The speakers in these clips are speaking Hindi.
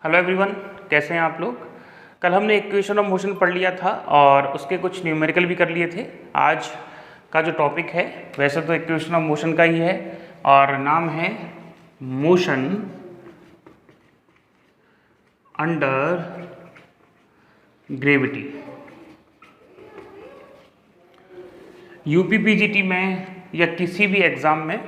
हेलो एवरीवन, कैसे हैं आप लोग। कल हमने इक्वेशन ऑफ मोशन पढ़ लिया था और उसके कुछ न्यूमेरिकल भी कर लिए थे। आज का जो टॉपिक है वैसे तो इक्वेशन ऑफ मोशन का ही है और नाम है मोशन अंडर ग्रेविटी। यूपीपीजीटी में या किसी भी एग्ज़ाम में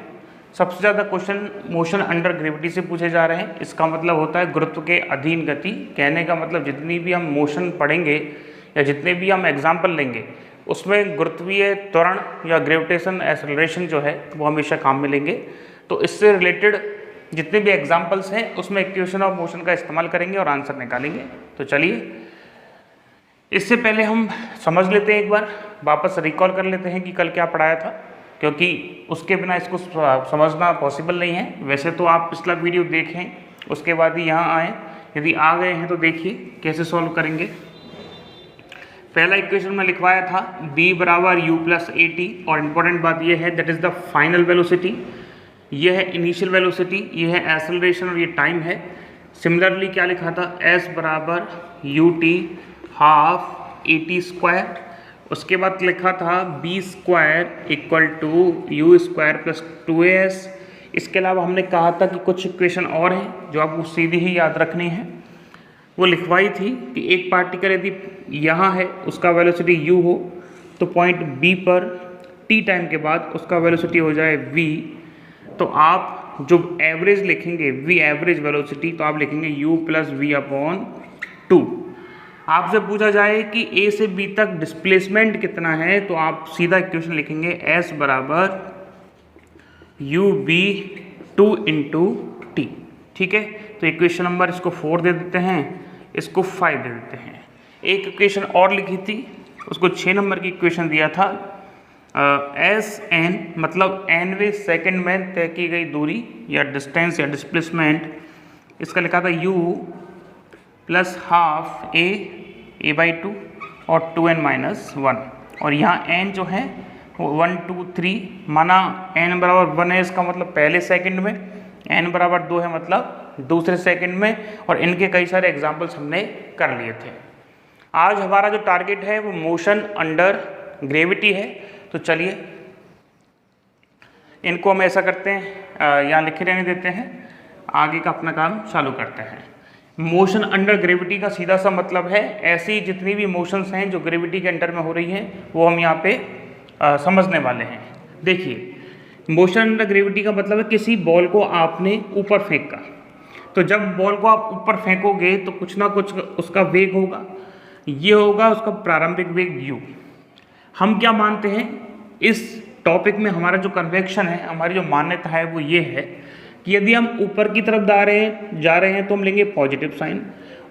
सबसे ज़्यादा क्वेश्चन मोशन अंडर ग्रेविटी से पूछे जा रहे हैं। इसका मतलब होता है गुरुत्व के अधीन गति। कहने का मतलब जितनी भी हम मोशन पढ़ेंगे या जितने भी हम एग्जाम्पल लेंगे उसमें गुरुत्वीय त्वरण या ग्रेविटेशन एक्सेलरेशन जो है वो हमेशा काम में लेंगे। तो इससे रिलेटेड जितने भी एग्जाम्पल्स हैं उसमें इक्वेशन ऑफ मोशन का इस्तेमाल करेंगे और आंसर निकालेंगे। तो चलिए, इससे पहले हम समझ लेते हैं, एक बार वापस रिकॉल कर लेते हैं कि कल क्या पढ़ाया था, क्योंकि उसके बिना इसको समझना पॉसिबल नहीं है। वैसे तो आप पिछला वीडियो देखें उसके बाद ही यहाँ आएँ। यदि आ गए हैं तो देखिए कैसे सॉल्व करेंगे। पहला इक्वेशन में लिखवाया था b बराबर u प्लस ए टी, और इम्पोर्टेंट बात यह है that is the final velocity. ये है इनिशियल वेलोसिटी, ये है एक्सेलरेशन और ये टाइम है। सिमिलरली क्या लिखा था, s बराबर u t half a t square. उसके बाद लिखा था b square equal to u square plus 2as। इसके अलावा हमने कहा था कि कुछ इक्वेशन और हैं जो आपको सीधी ही याद रखनी है। वो लिखवाई थी कि एक पार्टिकल यदि यहाँ है उसका वेलोसिटी u हो तो पॉइंट b पर t टाइम के बाद उसका वेलोसिटी हो जाए v। तो आप जो एवरेज लिखेंगे v एवरेज वेलोसिटी, तो आप लिखेंगे u प्लस वी अपॉन 2। आपसे पूछा जाए कि a से b तक डिस्प्लेसमेंट कितना है तो आप सीधा इक्वेशन लिखेंगे s बराबर यू बी 2 इंटू टी। ठीक है, तो इक्वेशन नंबर इसको 4 दे देते हैं, इसको 5 दे देते हैं। एक इक्वेशन और लिखी थी, उसको 6 नंबर की इक्वेशन दिया था। एस एन मतलब nवें सेकेंड में तय की गई दूरी या डिस्टेंस या डिस्प्लेसमेंट, इसका लिखा था u plus half A by 2 और 2n माइनस 1। और यहाँ n जो है वो 1 2 3 माना n बराबर 1 है, इसका मतलब पहले सेकंड में, n बराबर 2 है मतलब दूसरे सेकंड में, और इनके कई सारे एग्जाम्पल्स हमने कर लिए थे। आज हमारा जो टारगेट है वो मोशन अंडर ग्रेविटी है। तो चलिए इनको हम ऐसा करते हैं, यहाँ लिखे रहने देते हैं, आगे का अपना काम चालू करते हैं। मोशन अंडर ग्रेविटी का सीधा सा मतलब है ऐसी जितनी भी मोशंस हैं जो ग्रेविटी के अंडर में हो रही हैं वो हम यहाँ पे समझने वाले हैं। देखिए, मोशन अंडर ग्रेविटी का मतलब है किसी बॉल को आपने ऊपर फेंका, तो जब बॉल को आप ऊपर फेंकोगे तो कुछ ना कुछ उसका वेग होगा, ये होगा उसका प्रारंभिक वेग u। हम क्या मानते हैं इस टॉपिक में, हमारा जो कन्वेक्शन है, हमारी जो मान्यता है वो ये है कि यदि हम ऊपर की तरफ जा रहे हैं तो हम लेंगे पॉजिटिव साइन,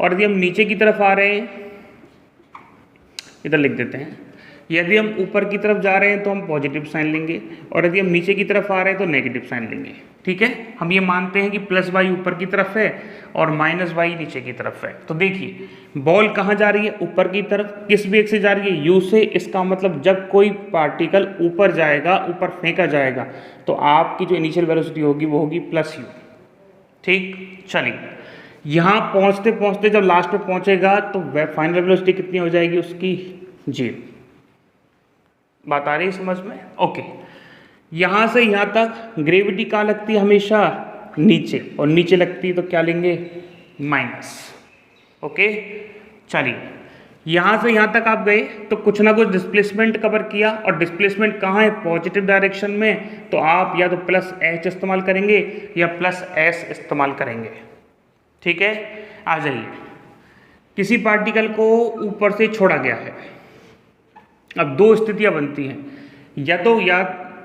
और यदि हम नीचे की तरफ आ रहे हैं, इधर लिख देते हैं, यदि हम ऊपर की तरफ जा रहे हैं तो हम पॉजिटिव साइन लेंगे, और यदि हम नीचे की तरफ आ रहे हैं तो नेगेटिव साइन लेंगे। ठीक है, हम ये मानते हैं कि प्लस वाई ऊपर की तरफ है और माइनस वाई नीचे की तरफ है। तो देखिए बॉल कहाँ जा रही है, ऊपर की तरफ। किस वेग से जा रही है, u से। इसका मतलब जब कोई पार्टिकल ऊपर जाएगा, ऊपर फेंका जाएगा, तो आपकी जो इनिशियल वेलोसिटी होगी वो होगी प्लस u। ठीक, चलिए यहाँ पहुँचते पहुँचते जब लास्ट में पहुँचेगा तो फाइनल वेलोसिटी कितनी हो जाएगी उसकी, 0। बात आ रही है समझ में? ओके, यहाँ से यहाँ तक ग्रेविटी कहाँ लगती है, हमेशा नीचे, और नीचे लगती है तो क्या लेंगे, माइनस। ओके, चलिए यहाँ से यहाँ तक आप गए तो कुछ ना कुछ डिस्प्लेसमेंट कवर किया, और डिस्प्लेसमेंट कहाँ है, पॉजिटिव डायरेक्शन में, तो आप या तो प्लस h इस्तेमाल करेंगे या प्लस s इस्तेमाल करेंगे। ठीक है, आ जाइए, किसी पार्टिकल को ऊपर से छोड़ा गया है। अब दो स्थितियां बनती हैं, या तो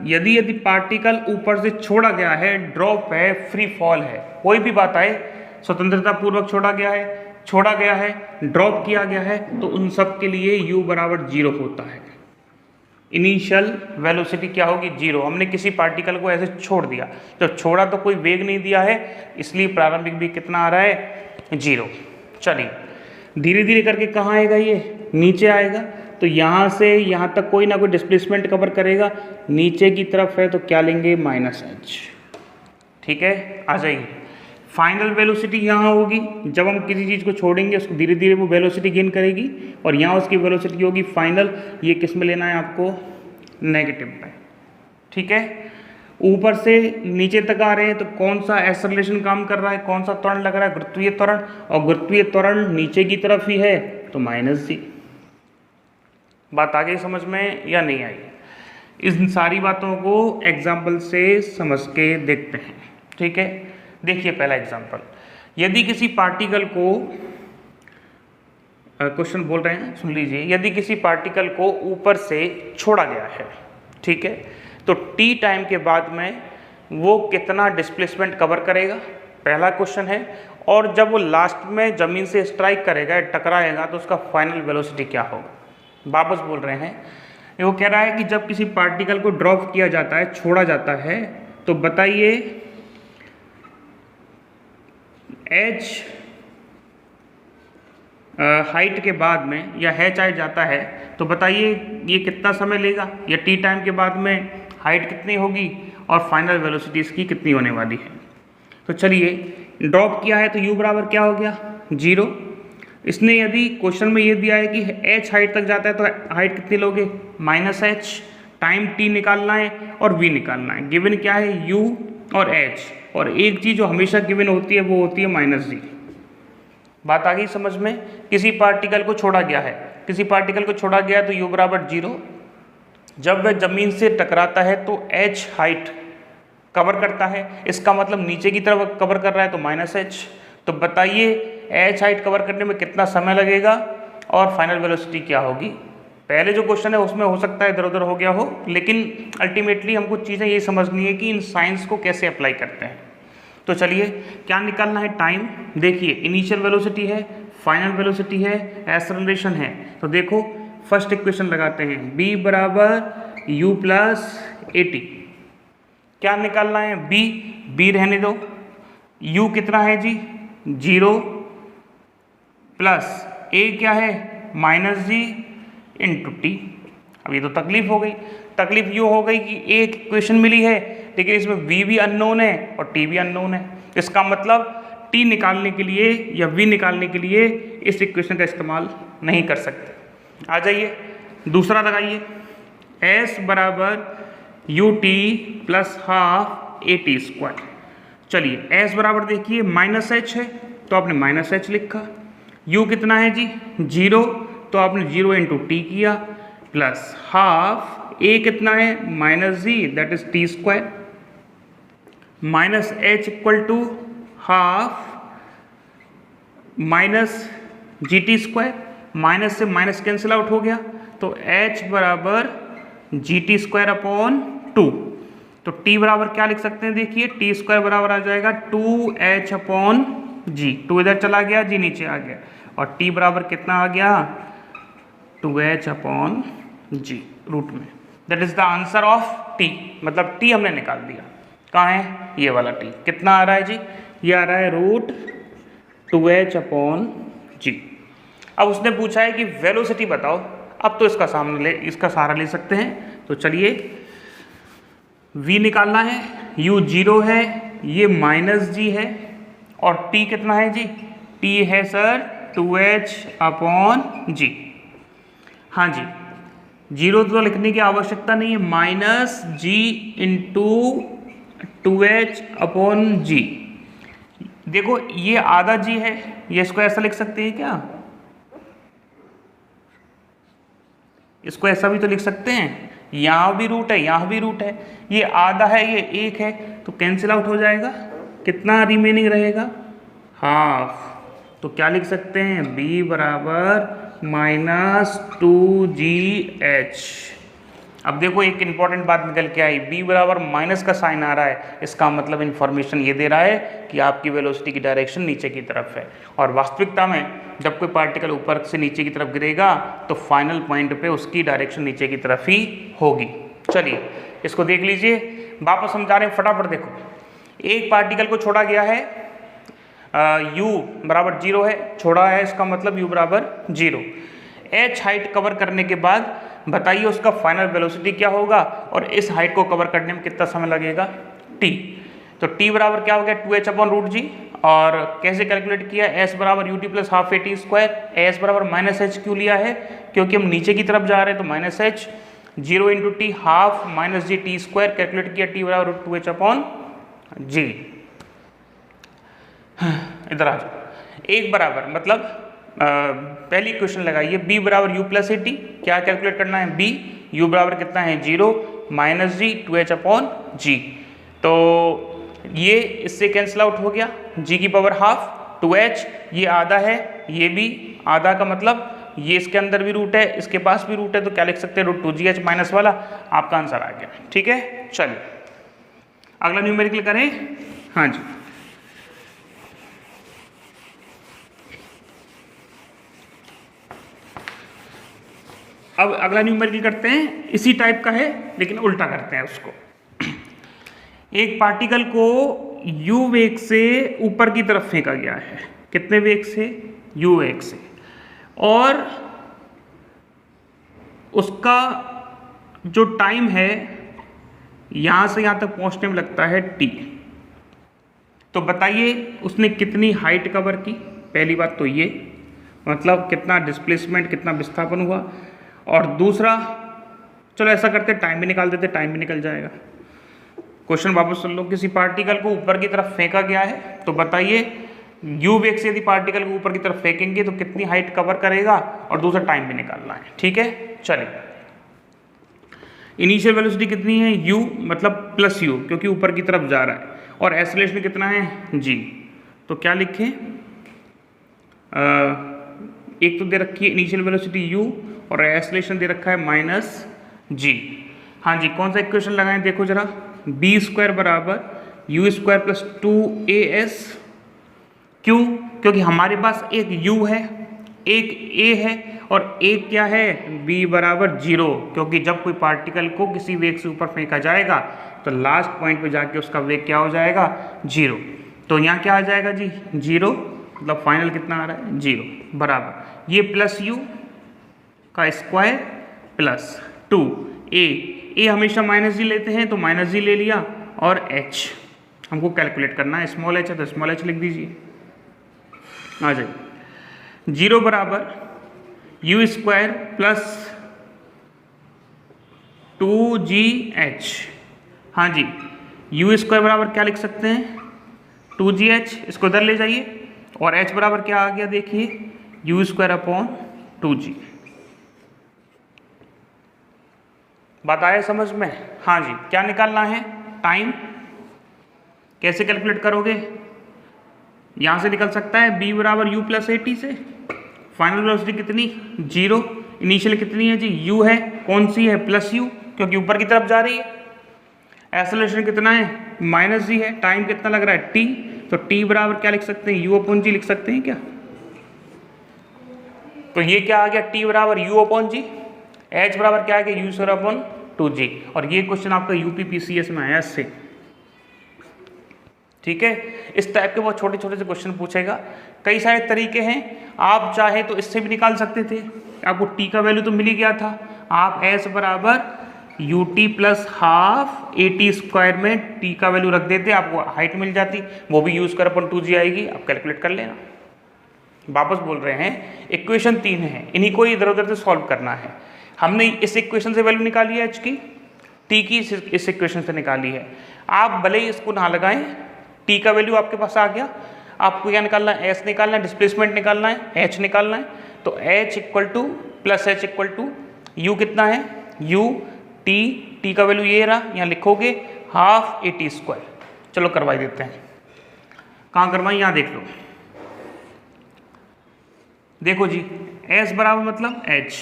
यदि पार्टिकल ऊपर से छोड़ा गया है, ड्रॉप है, फ्री फॉल है, कोई भी बात आए, स्वतंत्रता पूर्वक छोड़ा गया है, ड्रॉप किया गया है, तो उन सब के लिए u बराबर 0 होता है। इनिशियल वेलोसिटी क्या होगी, 0। हमने किसी पार्टिकल को ऐसे छोड़ दिया, जब छोड़ा तो कोई वेग नहीं दिया है, इसलिए प्रारंभिक वेग कितना आ रहा है, 0। चलिए धीरे धीरे करके कहाँ आएगा, ये नीचे आएगा, तो यहाँ से यहाँ तक कोई ना कोई डिस्प्लेसमेंट कवर करेगा, नीचे की तरफ है तो क्या लेंगे, माइनस h। ठीक है, आ जाइए, फाइनल वेलोसिटी यहाँ होगी, जब हम किसी चीज़ को छोड़ेंगे उसको धीरे धीरे वो वेलोसिटी गेन करेगी, और यहाँ उसकी वेलोसिटी होगी फाइनल। ये किस में लेना है आपको? नेगेटिव में। ठीक है, ऊपर से नीचे तक आ रहे हैं तो कौन सा एक्सेलरेशन काम कर रहा है, कौन सा त्वरण लग रहा है? गुरुत्वीय त्वरण, और गुरुत्वीय त्वरण नीचे की तरफ ही है तो -g। बात आ गई समझ में या नहीं आई? इन सारी बातों को एग्जाम्पल से समझ के देखते हैं। ठीक है, देखिए पहला एग्जाम्पल, यदि किसी पार्टिकल को, क्वेश्चन बोल रहे हैं सुन लीजिए, यदि किसी पार्टिकल को ऊपर से छोड़ा गया है, ठीक है, तो t टाइम के बाद में वो कितना डिस्प्लेसमेंट कवर करेगा, पहला क्वेश्चन है। और जब वो लास्ट में ज़मीन से स्ट्राइक करेगा, टकराएगा, तो उसका फाइनल वेलोसिटी क्या होगा? वापस बोल रहे हैं, वो कह रहा है कि जब किसी पार्टिकल को ड्रॉप किया जाता है, छोड़ा जाता है, तो बताइए h हाइट के बाद में, या h हाइट जाता है, तो बताइए ये कितना समय लेगा, या t टाइम के बाद में हाइट कितनी होगी और फाइनल वेलोसिटी इसकी कितनी होने वाली है। तो चलिए, ड्रॉप किया है तो u बराबर क्या हो गया? 0। इसने यदि क्वेश्चन में ये दिया है कि h हाइट तक जाता है तो हाइट कितनी लोगे? -h। टाइम t निकालना है और v निकालना है। गिवन क्या है? u और h, और एक चीज़ जो हमेशा गिवन होती है वो होती है -g। बात आ गई समझ में? किसी पार्टिकल को छोड़ा गया है, किसी पार्टिकल को छोड़ा गया है तो u बराबर 0। जब वह ज़मीन से टकराता है तो h हाइट कवर करता है, इसका मतलब नीचे की तरफ कवर कर रहा है तो -h। तो बताइए h हाइट कवर करने में कितना समय लगेगा और फाइनल वेलोसिटी क्या होगी? पहले जो क्वेश्चन है उसमें हो सकता है इधर उधर हो गया हो, लेकिन अल्टीमेटली हमको चीज़ें ये समझनी है कि इन साइंस को कैसे अप्लाई करते हैं। तो चलिए, क्या निकालना है? टाइम। देखिए, इनिशियल वेलोसिटी है, फाइनल वेलोसिटी है, एक्सेलरेशन है। तो देखो फर्स्ट इक्वेशन लगाते हैं, b बराबर u प्लस at। क्या निकालना है? b रहने दो, u कितना है जी? 0 प्लस a क्या है? -g into T. अब ये तो तकलीफ हो गई। तकलीफ यूँ हो गई कि एक इक्वेशन मिली है लेकिन इसमें v भी अननोन है और t भी अननोन है। इसका मतलब t निकालने के लिए या v निकालने के लिए इस इक्वेशन का इस्तेमाल नहीं कर सकते। आ जाइए, दूसरा लगाइए, s बराबर u T plus half a t square. चलिए, s बराबर देखिए -h है तो आपने -h लिखा, u कितना है जी? 0, तो आपने 0 इंटू टी किया, प्लस हाफ a कितना है? -g, that is t square, minus h equal to half minus g t square, minus से माइनस कैंसिल आउट हो गया, तो h बराबर जी टी स्क्वायर अपॉन 2। तो t बराबर क्या लिख सकते हैं? देखिए, टी स्क्वायर बराबर आ जाएगा 2h अपॉन जी, 2 इधर चला गया, जी नीचे आ गया, और t बराबर कितना आ गया? 2h अपॉन जी रूट में। That is the answer of t, मतलब t हमने निकाल दिया। कहाँ है? ये वाला t कितना आ रहा है जी? ये आ रहा है √2h अपॉन जी। अब उसने पूछा है कि वेलोसिटी बताओ। अब तो इसका सहारा ले सकते हैं। तो चलिए, v निकालना है, u 0 है, ये -g है, और t कितना है जी? t है सर 2h अपॉन जी। हाँ जी, 0 तो लिखने की आवश्यकता नहीं है, -g इंटू 2h अपॉन जी। देखो, ये आधा g है, ये इसको ऐसा लिख सकते हैं क्या? इसको ऐसा भी तो लिख सकते हैं, यहाँ भी रूट है, यहाँ भी रूट है, ये आधा है, ये 1 है, तो कैंसिल आउट हो जाएगा। कितना रिमेनिंग रहेगा? हाफ। तो क्या लिख सकते हैं? b बराबर -2gh। अब देखो, एक इंपॉर्टेंट बात निकल के आई, b बराबर माइनस का साइन आ रहा है, इसका मतलब इन्फॉर्मेशन ये दे रहा है कि आपकी वेलोसिटी की डायरेक्शन नीचे की तरफ है। और वास्तविकता में जब कोई पार्टिकल ऊपर से नीचे की तरफ गिरेगा तो फाइनल पॉइंट पे उसकी डायरेक्शन नीचे की तरफ ही होगी। चलिए, इसको देख लीजिए, वापस समझा रहे हैं, फटाफट देखो। एक पार्टिकल को छोड़ा गया है, u बराबर 0 है, छोड़ा है, इसका मतलब u बराबर 0। h हाइट कवर करने के बाद बताइए उसका फाइनल वेलोसिटी क्या होगा और इस हाइट को कवर करने में कितना समय लगेगा? t। तो t बराबर क्या हो गया 2h अपॉन रूट जी, और कैसे कैलकुलेट किया, s बराबर ut plus half a t square, s बराबर माइनस एच क्यों लिया है, क्योंकि हम नीचे की तरफ जा रहे हैं तो minus H, 0 into T half minus g t square, calculate किया t बराबर 2h अपॉन जी। इधर आ जाओ, एक बराबर मतलब पहली क्वेश्चन लगाइए, b बराबर u प्लस ए टी, क्या कैलकुलेट करना है, b u बराबर कितना है 0 माइनस जी 2h अपॉन जी, तो ये इससे कैंसिल आउट हो गया, g की पावर हाफ 2h, ये आधा है ये भी आधा, का मतलब ये इसके अंदर भी रूट है इसके पास भी रूट है, तो क्या लिख सकते हैं √2gh माइनस वाला, आपका आंसर आ गया। ठीक है, चलिए अगला न्यूमेरिकल करें। हाँ जी, अब अगला न्यूमेरिकल करते हैं, इसी टाइप का है लेकिन उल्टा करते हैं उसको। एक पार्टिकल को u वेग से ऊपर की तरफ फेंका गया है, कितने वेग से, u वेग से, और उसका जो टाइम है यहां से यहां तक पहुंचने में लगता है t, तो बताइए उसने कितनी हाइट कवर की, पहली बात तो ये मतलब कितना डिस्प्लेसमेंट कितना विस्थापन हुआ, और दूसरा चलो ऐसा करते टाइम भी निकाल देते, टाइम भी निकल जाएगा। क्वेश्चन वापस सुन लो, किसी पार्टिकल को ऊपर की तरफ फेंका गया है, तो बताइए u वेग से यदि पार्टिकल को ऊपर की तरफ फेंकेंगे तो कितनी हाइट कवर करेगा, और दूसरा टाइम भी निकालना है। ठीक है, चलिए इनिशियल वेलोसिटी कितनी है u मतलब प्लस u क्योंकि ऊपर की तरफ जा रहा है, और एक्सेलरेशन कितना है g, तो क्या लिखें, एक तो दे रखी है इनिशियल वेलोसिटी u और एक्सेलरेशन दे रखा है माइनस g। हाँ जी, कौन सा इक्वेशन लगाएं, देखो जरा, b स्क्वायर बराबर u स्क्वायर प्लस 2as, क्यों, क्योंकि हमारे पास एक u है एक a है और एक क्या है b बराबर 0, क्योंकि जब कोई पार्टिकल को किसी वेग से ऊपर फेंका जाएगा तो लास्ट पॉइंट पे जाके उसका वेग क्या हो जाएगा 0, तो यहाँ क्या आ जाएगा जी 0, मतलब फाइनल कितना आ रहा है 0, बराबर ये प्लस u का स्क्वायर प्लस 2a हमेशा माइनस जी लेते हैं तो माइनस जी ले लिया, और h हमको कैलकुलेट करना है, स्मॉल h है तो स्मॉल h लिख दीजिए, आ जाइए 0 बराबर u स्क्वायर प्लस 2gh। हाँ जी, u स्क्वायर बराबर क्या लिख सकते हैं 2gh, इसको इधर ले जाइए, और h बराबर क्या आ गया देखिए u स्क्वायर अपॉन 2g। बात आया समझ में। हाँ जी, क्या निकालना है, टाइम, कैसे कैलकुलेट करोगे, यहाँ से निकल सकता है b बराबर u प्लस ए टी से, फाइनल वेलोसिटी कितनी 0, इनिशियल कितनी है जी u है, कौन सी है प्लस u क्योंकि ऊपर की तरफ जा रही है, एक्सेलरेशन कितना है माइनस g है, टाइम कितना लग रहा है t, तो t बराबर क्या लिख सकते हैं u अपॉन जी लिख सकते हैं क्या, तो ये क्या आ गया t बराबर u अपॉन जी, h बराबर क्या आ गया u स्क्वायर अपॉन 2g, और ये क्वेश्चन आपका यूपीपीसीएस में आया इससे। ठीक है, इस टाइप के बहुत छोटे छोटे से क्वेश्चन पूछेगा, कई सारे तरीके हैं, आप चाहे तो इससे भी निकाल सकते थे, आपको t का वैल्यू तो मिल ही गया था, आप s बराबर ut plus half a t square में t का वैल्यू रख देते, आपको हाइट मिल जाती, वो भी u स्क्वायर अपॉन 2g आएगी, आप कैलकुलेट कर लेना। वापस बोल रहे हैं, इक्वेशन 3 है, इन्हीं को इधर उधर से सॉल्व करना है। हमने इस इक्वेशन से वैल्यू निकाली है h की, t की इस इक्वेशन से निकाली है, आप भले ही इसको ना लगाएं, t का वैल्यू आपके पास आ गया, आपको क्या निकालना है s निकालना है, डिस्प्लेसमेंट निकालना है, h निकालना है, तो h equal to plus h equal to u कितना है u t का वैल्यू ये रहा, यहाँ लिखोगे हाफ ए टी स्क्वायर। चलो करवाई देते हैं, कहाँ करवाई, यहाँ देख लो, देखो जी s बराबर मतलब h,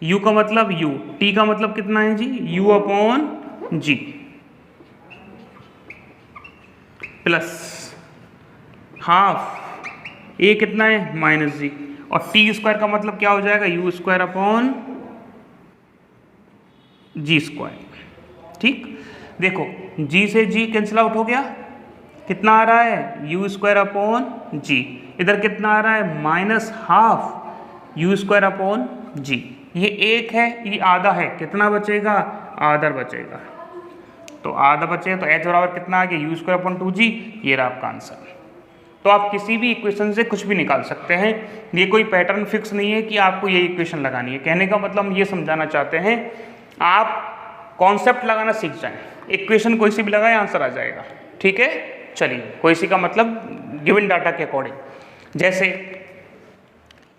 u का मतलब u, t का मतलब कितना है जी u upon g, plus half a कितना है माइनस जी, और t स्क्वायर का मतलब क्या हो जाएगा u स्क्वायर अपॉन जी स्क्वायर। ठीक, देखो g से g कैंसिल आउट हो गया, कितना आ रहा है u स्क्वायर अपॉन जी, इधर कितना आ रहा है minus half u square upon g, ये एक है ये आधा है, कितना बचेगा आधा बचेगा, तो आधा बचे, तो h बराबर कितना आ गया u²/2g, ये रहा आपका आंसर। तो आप किसी भी इक्वेशन से कुछ भी निकाल सकते हैं, ये कोई पैटर्न फिक्स नहीं है कि आपको ये इक्वेशन लगानी है। कहने का मतलब हम ये समझाना चाहते हैं आप कॉन्सेप्ट लगाना सीख जाएं, इक्वेशन कोई सी भी लगाए आंसर आ जाएगा। ठीक है, चलिए कोई सी का मतलब गिवन डाटा के अकॉर्डिंग, जैसे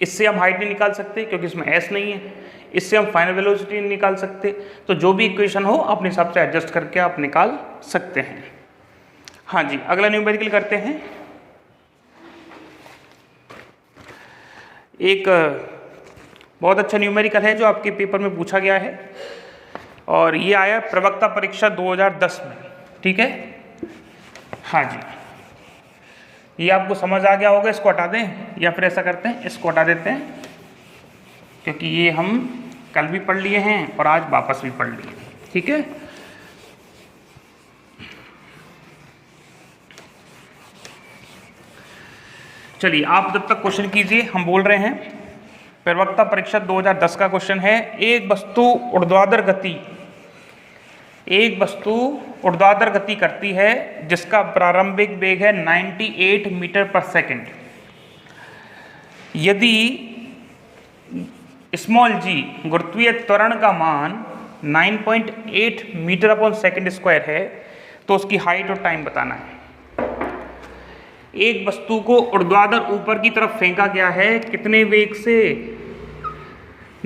इससे हम हाइट नहीं निकाल सकते क्योंकि इसमें एस नहीं है, इससे हम फाइनल वेलोसिटी नहीं निकाल सकते, तो जो भी इक्वेशन हो अपने हिसाब से एडजस्ट करके आप निकाल सकते हैं। हाँ जी, अगला न्यूमेरिकल करते हैं। एक बहुत अच्छा न्यूमेरिकल है जो आपके पेपर में पूछा गया है और ये आया प्रवक्ता परीक्षा 2010 में। ठीक है, हाँ जी, ये आपको समझ आ गया होगा। इसको हटा दें या फिर ऐसा करते हैं इसको हटा देते हैं, क्योंकि ये हम कल भी पढ़ लिए हैं और आज वापस भी पढ़ लिए। ठीक है, चलिए आप जब तक क्वेश्चन कीजिए, हम बोल रहे हैं प्रवक्ता परीक्षा 2010 का क्वेश्चन है। एक वस्तु ऊर्ध्वाधर गति करती है जिसका प्रारंभिक वेग है 98 मीटर पर सेकंड। यदि स्मॉल जी गुरुत्वीय त्वरण का मान 9.8 मीटर/सेकंड² है तो उसकी हाइट और टाइम बताना है। एक वस्तु को ऊर्ध्वाधर ऊपर की तरफ फेंका गया है, कितने वेग से?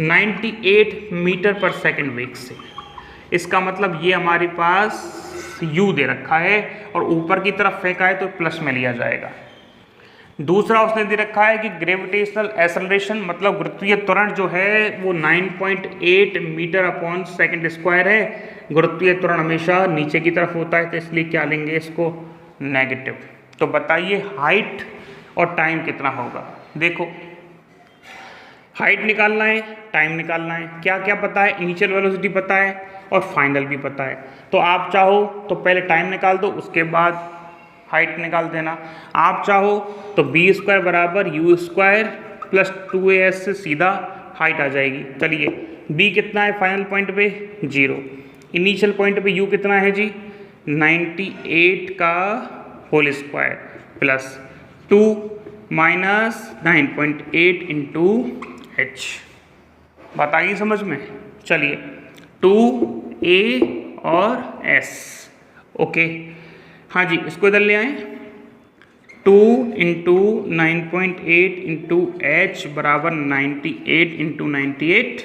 98 मीटर/सेकंड वेग से। इसका मतलब ये हमारे पास u दे रखा है और ऊपर की तरफ फेंका है तो प्लस में लिया जाएगा। दूसरा उसने दे रखा है कि ग्रेविटेशनल एक्सेलरेशन मतलब गुरुत्वीय त्वरण जो है वो 9.8 मीटर/सेकंड² है। गुरुत्वीय त्वरण हमेशा नीचे की तरफ होता है तो इसलिए क्या लेंगे इसको? नेगेटिव। तो बताइए हाइट और टाइम कितना होगा? देखो, हाइट निकालना है, टाइम निकालना है, क्या क्या पता है? इनिशियल वेलोसिटी पता है और फाइनल भी पता है। तो आप चाहो तो पहले टाइम निकाल दो, उसके बाद हाइट निकाल देना। आप चाहो तो b² = u² + 2as से सीधा हाइट आ जाएगी। चलिए, b कितना है फाइनल पॉइंट पे? 0। इनिशियल पॉइंट पे u कितना है जी? 98 का whole square plus 2 minus 9.8 into h। बताइए समझ में? चलिए, 2a और s। ओके, हाँ जी, इसको इधर ले आए। 2 इंटू 9.8 इंटू h बराबर 98 इंटू 98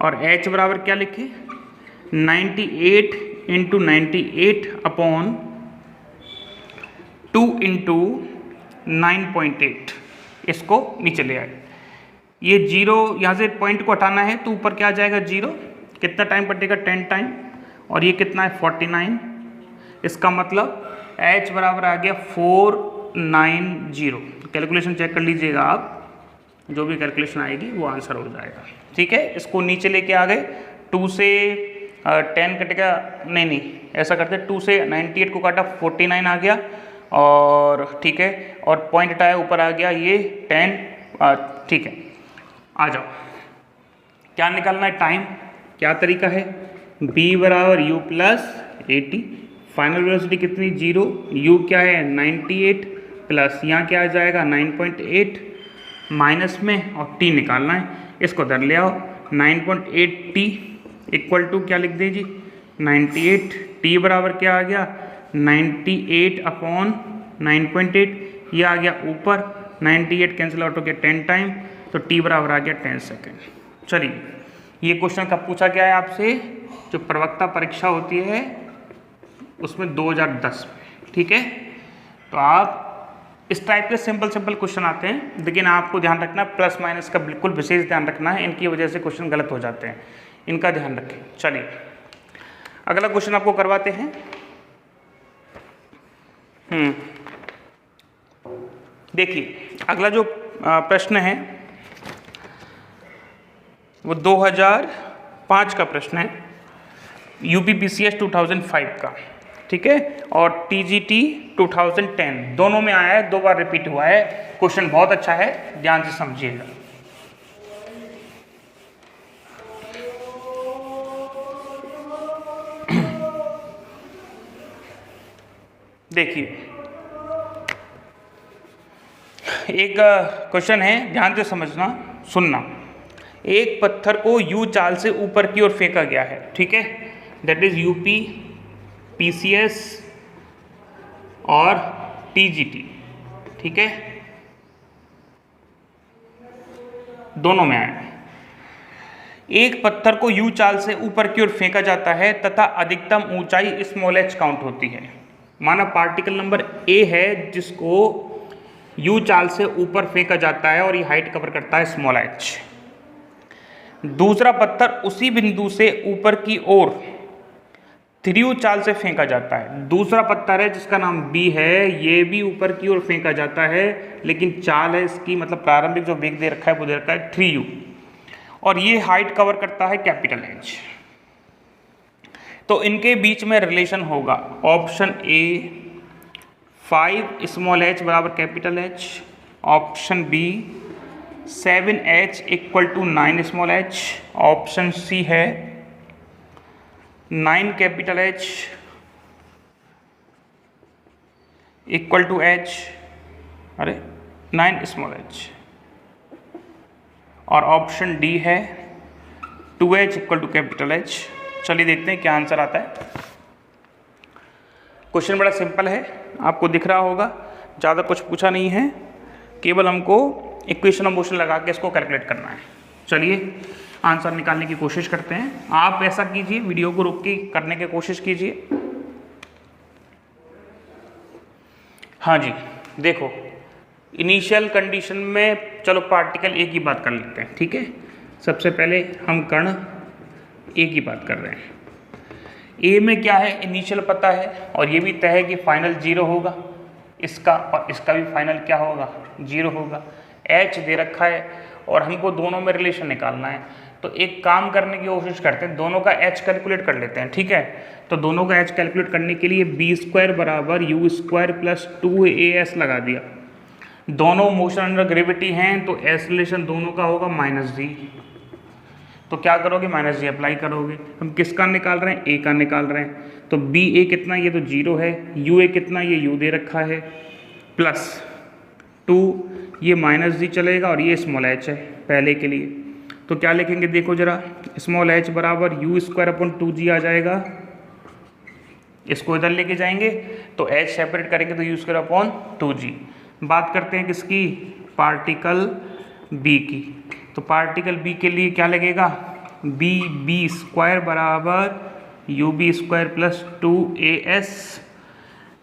और h बराबर क्या लिखे? 98 इंटू 98 अपॉन 2 इंटू 9.8। इसको नीचे ले आए। ये 0 यहाँ से पॉइंट को हटाना है तो ऊपर क्या आ जाएगा? 0। कितना टाइम कटेगा? 10 टाइम। और ये कितना है? 49। इसका मतलब h बराबर आ गया 490। कैलकुलेशन चेक कर लीजिएगा आप, जो भी कैलकुलेशन आएगी वो आंसर हो जाएगा। ठीक है, इसको नीचे लेके आ गए। 2 से 10 कटेगा, नहीं ऐसा करते, 2 से 98 को काटा 49 आ गया और ठीक है, और पॉइंट हटाया ऊपर आ गया ये 10। ठीक है, आ जाओ, क्या निकालना है? टाइम। क्या तरीका है? b बराबर u + 80। फाइनल वेलोसिटी कितनी? 0। u क्या है? 98 प्लस यहाँ क्या आ जाएगा? 9.8 माइनस में और t निकालना है। इसको इधर ले आओ। 9.8t इक्वल टू क्या लिख दें जी? 98। t बराबर क्या आ गया? 98 अपॉन 9.8। ये आ गया ऊपर, 98 कैंसिल आउट हो गया 10 टाइम, तो t बराबर आ गया 10 सेकेंड। चलिए, ये क्वेश्चन कब पूछा गया है आपसे? जो प्रवक्ता परीक्षा होती है उसमें 2010 में। ठीक है, तो आप इस टाइप के सिंपल क्वेश्चन आते हैं, लेकिन आपको ध्यान रखना प्लस माइनस का बिल्कुल विशेष ध्यान रखना है, इनकी वजह से क्वेश्चन गलत हो जाते हैं, इनका ध्यान रखें। चलिए, अगला क्वेश्चन आपको करवाते हैं। देखिए, अगला जो प्रश्न है वो 2005 का प्रश्न है, UPPCS 2005 का। ठीक है, और TGT 2010 दोनों में आया है, 2 बार रिपीट हुआ है। क्वेश्चन बहुत अच्छा है, ध्यान से समझिएगा। देखिए एक क्वेश्चन है, ध्यान से समझना, सुनना। एक पत्थर को यू चाल से ऊपर की ओर फेंका गया है, ठीक है, दैट इज यूपी, पीसीएस और टीजीटी, ठीक है, दोनों में आए। एक पत्थर को यू चाल से ऊपर की ओर फेंका जाता है तथा अधिकतम ऊंचाई स्मॉल एच काउंट होती है। माना पार्टिकल नंबर ए है जिसको यू चाल से ऊपर फेंका जाता है और ये हाइट कवर करता है स्मॉल एच। दूसरा पत्थर उसी बिंदु से ऊपर की ओर 3U चाल से फेंका जाता है। दूसरा पत्थर है जिसका नाम बी है, ये भी ऊपर की ओर फेंका जाता है, लेकिन चाल है इसकी, मतलब प्रारंभिक जो वेग दे रखा है वो दे रखा है 3U, और ये हाइट कवर करता है कैपिटल एच। तो इनके बीच में रिलेशन होगा ऑप्शन ए 5 स्मॉल एच बराबर capital H, option B 7H equal to 9 small h, option C है 9 capital H equal to h, अरे 9 स्मॉल एच, और ऑप्शन डी है 2H equal to capital H. चलिए देखते हैं क्या आंसर आता है। क्वेश्चन बड़ा सिंपल है, आपको दिख रहा होगा, ज़्यादा कुछ पूछा नहीं है, केवल हमको इक्वेशन ऑफ मोशन लगा के इसको कैलकुलेट करना है। चलिए आंसर निकालने की कोशिश करते हैं। आप ऐसा कीजिए, वीडियो को रोक के करने की कोशिश कीजिए। हाँ जी, देखो इनिशियल कंडीशन में, चलो पार्टिकल ए की बात कर लेते हैं, ठीक है। सबसे पहले हम कण ए की बात कर रहे हैं। ए में क्या है, इनिशियल पता है, और ये भी तय है कि फाइनल 0 होगा, इसका और इसका भी फाइनल क्या होगा, 0 होगा। एच दे रखा है और हमको दोनों में रिलेशन निकालना है, तो एक काम करने की कोशिश करते हैं, दोनों का एच कैलकुलेट कर लेते हैं, ठीक है। तो दोनों का एच कैलकुलेट करने के लिए b² बराबर u² प्लस 2as लगा दिया। दोनों मोशन अंडर ग्रेविटी हैं, तो एस रिलेशन दोनों का होगा -g। तो क्या करोगे, -g अप्लाई करोगे। हम किसका निकाल रहे हैं, ए का निकाल रहे हैं, तो बी ए कितना, ये तो 0 है, यू ए कितना, ये यू दे रखा है, प्लस 2, ये -g चलेगा, और ये स्मॉल एच है पहले के लिए। तो क्या लिखेंगे, देखो जरा, स्मॉल एच बराबर u² अपॉन 2g आ जाएगा। इसको इधर लेके जाएंगे तो एच सेपरेट करेंगे तो u² अपॉन 2g। बात करते हैं किसकी, पार्टिकल बी की। तो पार्टिकल बी के लिए क्या लगेगा, b² बराबर ub² प्लस 2as।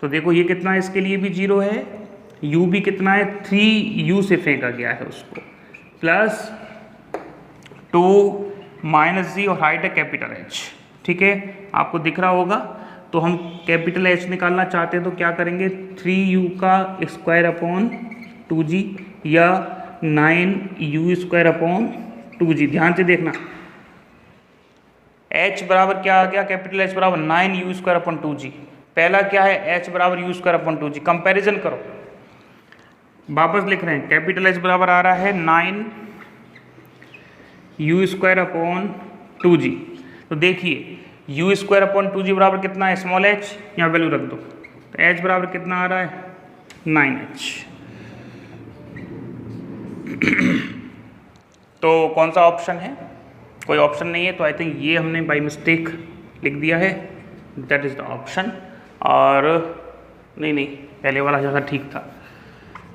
तो देखो ये कितना है, इसके लिए भी 0 है, u भी कितना है, 3u से फेंका गया है उसको, प्लस 2 -g, और हाइट है कैपिटल एच, ठीक है, आपको दिख रहा होगा। तो हम कैपिटल एच निकालना चाहते हैं तो क्या करेंगे, 3u का स्क्वायर अपॉन 2g या 9u² अपॉन 2g। ध्यान से देखना, h बराबर क्या आ गया, कैपिटल H बराबर 9u² अपॉन 2g। पहला क्या है, h बराबर u² अपॉन 2g। कंपैरिजन करो, वापस लिख रहे हैं, कैपिटल H बराबर आ रहा है 9u² अपॉन 2g। तो देखिए u² अपॉन 2g बराबर कितना है, स्मॉल h, यहाँ वैल्यू रख दो, तो h बराबर कितना आ रहा है, 9h। तो कौन सा ऑप्शन है, कोई ऑप्शन नहीं है, तो आई थिंक ये हमने बाई मिस्टेक लिख दिया है, दैट इज़ द ऑप्शन। और नहीं, पहले वाला ज़्यादा ठीक था,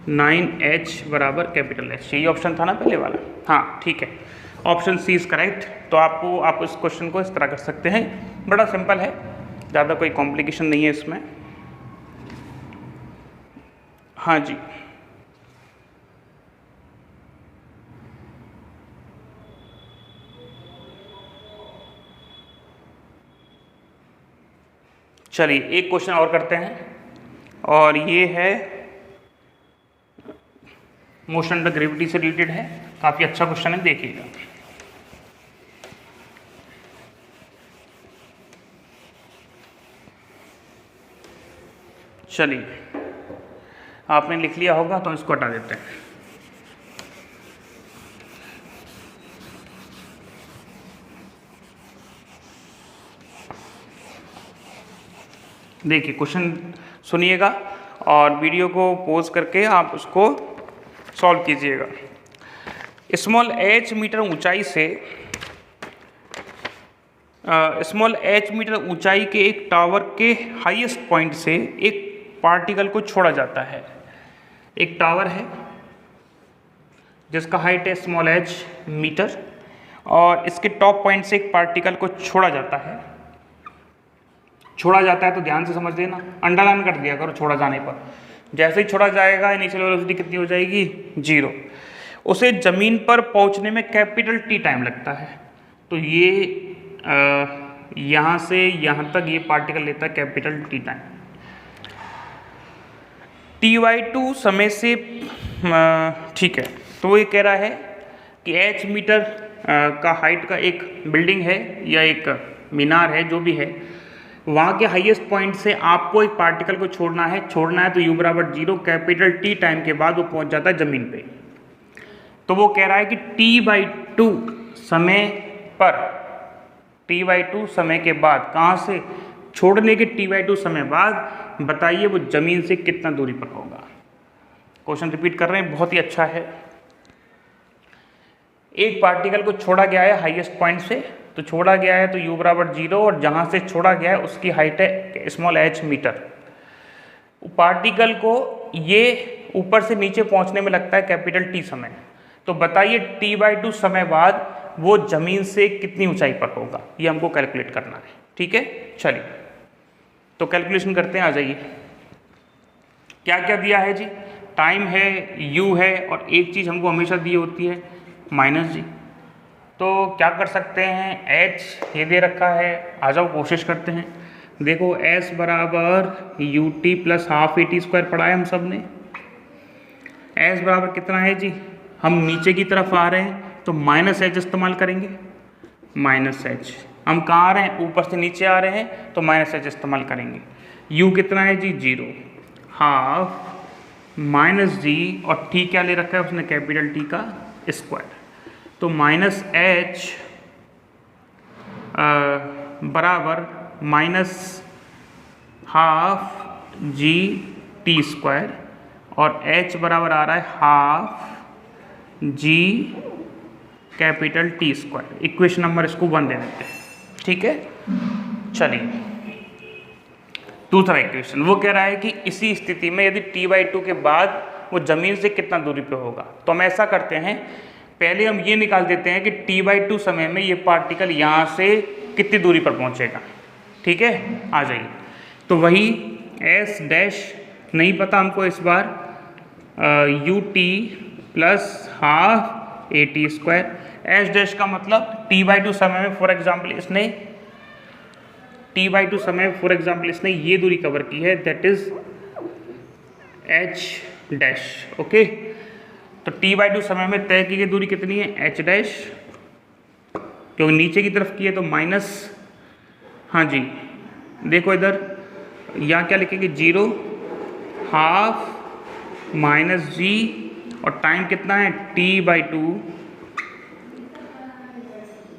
9h बराबर कैपिटल H, यही ऑप्शन था ना पहले वाला, हाँ ठीक है, ऑप्शन सी इज़ करेक्ट। तो आप इस क्वेश्चन को इस तरह कर सकते हैं, बड़ा सिंपल है, ज़्यादा कोई कॉम्प्लिकेशन नहीं है इसमें। हाँ जी, चलिए एक क्वेश्चन और करते हैं, और ये है मोशन अंडर ग्रेविटी से रिलेटेड है, काफ़ी अच्छा क्वेश्चन है, देखिएगा। चलिए आपने लिख लिया होगा तो इसको हटा देते हैं। देखिए क्वेश्चन सुनिएगा और वीडियो को पॉज करके आप उसको सॉल्व कीजिएगा। स्मॉल h मीटर ऊंचाई से स्मॉल h मीटर ऊंचाई के एक टावर के हाईएस्ट पॉइंट से एक पार्टिकल को छोड़ा जाता है। एक टावर है जिसका हाइट है स्मॉल h मीटर और इसके टॉप पॉइंट से एक पार्टिकल को छोड़ा जाता है। छोड़ा जाता है तो ध्यान से समझ लेना, अंडरलाइन कर दिया करो छोड़ा जाने पर। जैसे ही छोड़ा जाएगा इनिशियल वेलोसिटी कितनी हो जाएगी, 0। उसे ज़मीन पर पहुंचने में कैपिटल T टाइम लगता है। तो ये यहाँ से यहाँ तक ये पार्टिकल लेता है कैपिटल T टाइम। T/2 समय से ठीक है। तो वो ये कह रहा है कि h मीटर का हाइट का एक बिल्डिंग है या एक मीनार है, जो भी है, वहाँ के हाईएस्ट पॉइंट से आपको एक पार्टिकल को छोड़ना है तो u बराबर 0 कैपिटल T टाइम के बाद वो पहुँच जाता है ज़मीन पे। तो वो कह रहा है कि T/2 समय पर, T/2 समय के बाद, कहाँ से, छोड़ने के T/2 समय बाद बताइए वो ज़मीन से कितना दूरी पर होगा। क्वेश्चन रिपीट कर रहे हैं, बहुत ही अच्छा है। एक पार्टिकल को छोड़ा गया है हाईएस्ट पॉइंट से, तो छोड़ा गया है तो u बराबर 0 और जहाँ से छोड़ा गया है उसकी हाइट है स्मॉल h मीटर। पार्टिकल को ये ऊपर से नीचे पहुँचने में लगता है कैपिटल T समय। तो बताइए T/2 समय बाद वो ज़मीन से कितनी ऊंचाई पर होगा, ये हमको कैलकुलेट करना है। ठीक है, चलिए तो कैलकुलेशन करते हैं। आ जाइए, क्या क्या दिया है जी, टाइम है, u है और एक चीज़ हमको हमेशा दी होती है -g। तो क्या कर सकते हैं, h ये दे रखा है, आ जाओ कोशिश करते हैं। देखो s बराबर ut प्लस हाफ at² पढ़ा है हम सब ने। s बराबर कितना है जी, हम नीचे की तरफ आ रहे हैं तो -h इस्तेमाल करेंगे। -h, हम कहाँ आ रहे हैं, ऊपर से नीचे आ रहे हैं तो -h इस्तेमाल करेंगे। u कितना है जी, 0, हाफ -g और t क्या ले रखा है उसने, कैपिटल T का स्क्वायर। तो -h बराबर -12g t² और h बराबर आ रहा है half g capital T²। Equation number इसको 1 दे देते हैं। ठीक है, चलिए दूसरा इक्वेशन, वो कह रहा है कि इसी स्थिति में यदि T/2 के बाद वो ज़मीन से कितना दूरी पे होगा। तो हम ऐसा करते हैं, पहले हम ये निकाल देते हैं कि T/2 समय में ये पार्टिकल यहाँ से कितनी दूरी पर पहुँचेगा। ठीक है, आ जाइए। तो वही s डैश नहीं पता हमको इस बार, ut plus half at²। s dash का मतलब T/2 समय में फॉर एग्जाम्पल इसने ये दूरी कवर की है, that is h dash. Okay, तो T/2 समय में तय की गई दूरी कितनी है, h डैश, क्योंकि नीचे की तरफ की है तो माइनस, हाँ जी देखो इधर, यहाँ क्या लिखेंगे, 0, हाफ -g और टाइम कितना है T/2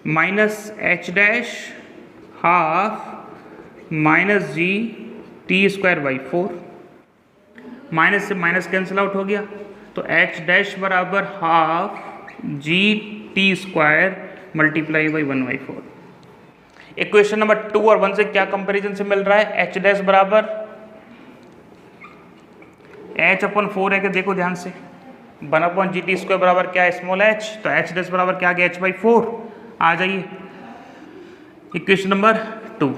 -h dash half -g t²/4। Minus से माइनस कैंसिल आउट हो गया, तो h डैश बराबर half g t² multiply by 1/4। Equation number 2 और 1 से क्या कंपैरिजन से मिल रहा है, h डैश बराबर h/4 है कि, देखो ध्यान से, 1/g t² बराबर क्या है, स्मॉल h, तो h डैश बराबर क्या आ गया, h/4। आ जाइए इक्वेशन नंबर 2।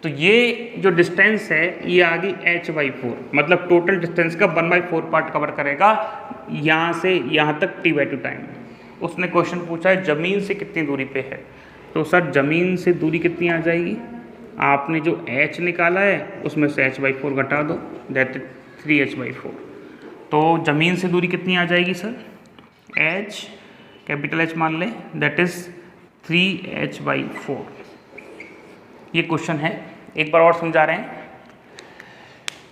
तो ये जो डिस्टेंस है ये आ गई h/4, मतलब टोटल डिस्टेंस का 1/4 पार्ट कवर करेगा यहाँ से यहाँ तक T/2 टाइम। उसने क्वेश्चन पूछा है ज़मीन से कितनी दूरी पे है, तो सर ज़मीन से दूरी कितनी आ जाएगी, आपने जो h निकाला है उसमें से h/4 घटा दो, दैट इज 3h/4। तो ज़मीन से दूरी कितनी आ जाएगी सर, h कैपिटल H मान लें, दैट इज 3h/4। ये क्वेश्चन है, एक बार और समझा रहे हैं।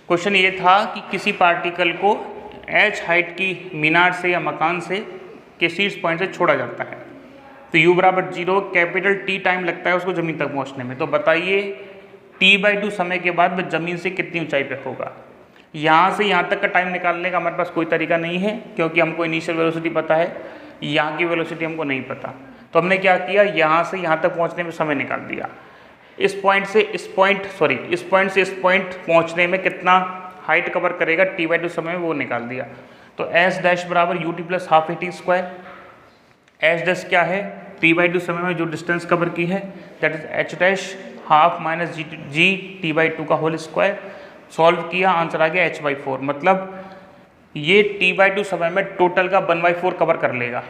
क्वेश्चन ये था कि किसी पार्टिकल को h हाइट की मीनार से या मकान से के शीर्ष पॉइंट से छोड़ा जाता है, तो u बराबर 0 कैपिटल T टाइम लगता है उसको ज़मीन तक पहुंचने में। तो बताइए t/2 समय के बाद वह ज़मीन से कितनी ऊंचाई पे होगा। यहाँ से यहाँ तक का टाइम निकालने का हमारे पास कोई तरीका नहीं है, क्योंकि हमको इनिशियल वेलोसिटी पता है, यहाँ की वेलोसिटी हमको नहीं पता। तो हमने क्या किया, यहाँ से यहाँ तक पहुँचने में समय निकाल दिया। इस पॉइंट से इस पॉइंट इस पॉइंट पहुँचने में कितना हाइट कवर करेगा t/2 समय में, वो निकाल दिया। तो एस डैश बराबर u T plus half a t square. H dash क्या है, t/2 समय में जो डिस्टेंस कवर की है, that is h dash half minus g t/2 का होल स्क्वायर। सॉल्व किया, आंसर आ गया h/4। मतलब ये t/2 समय में टोटल का 1/4 कवर कर लेगा।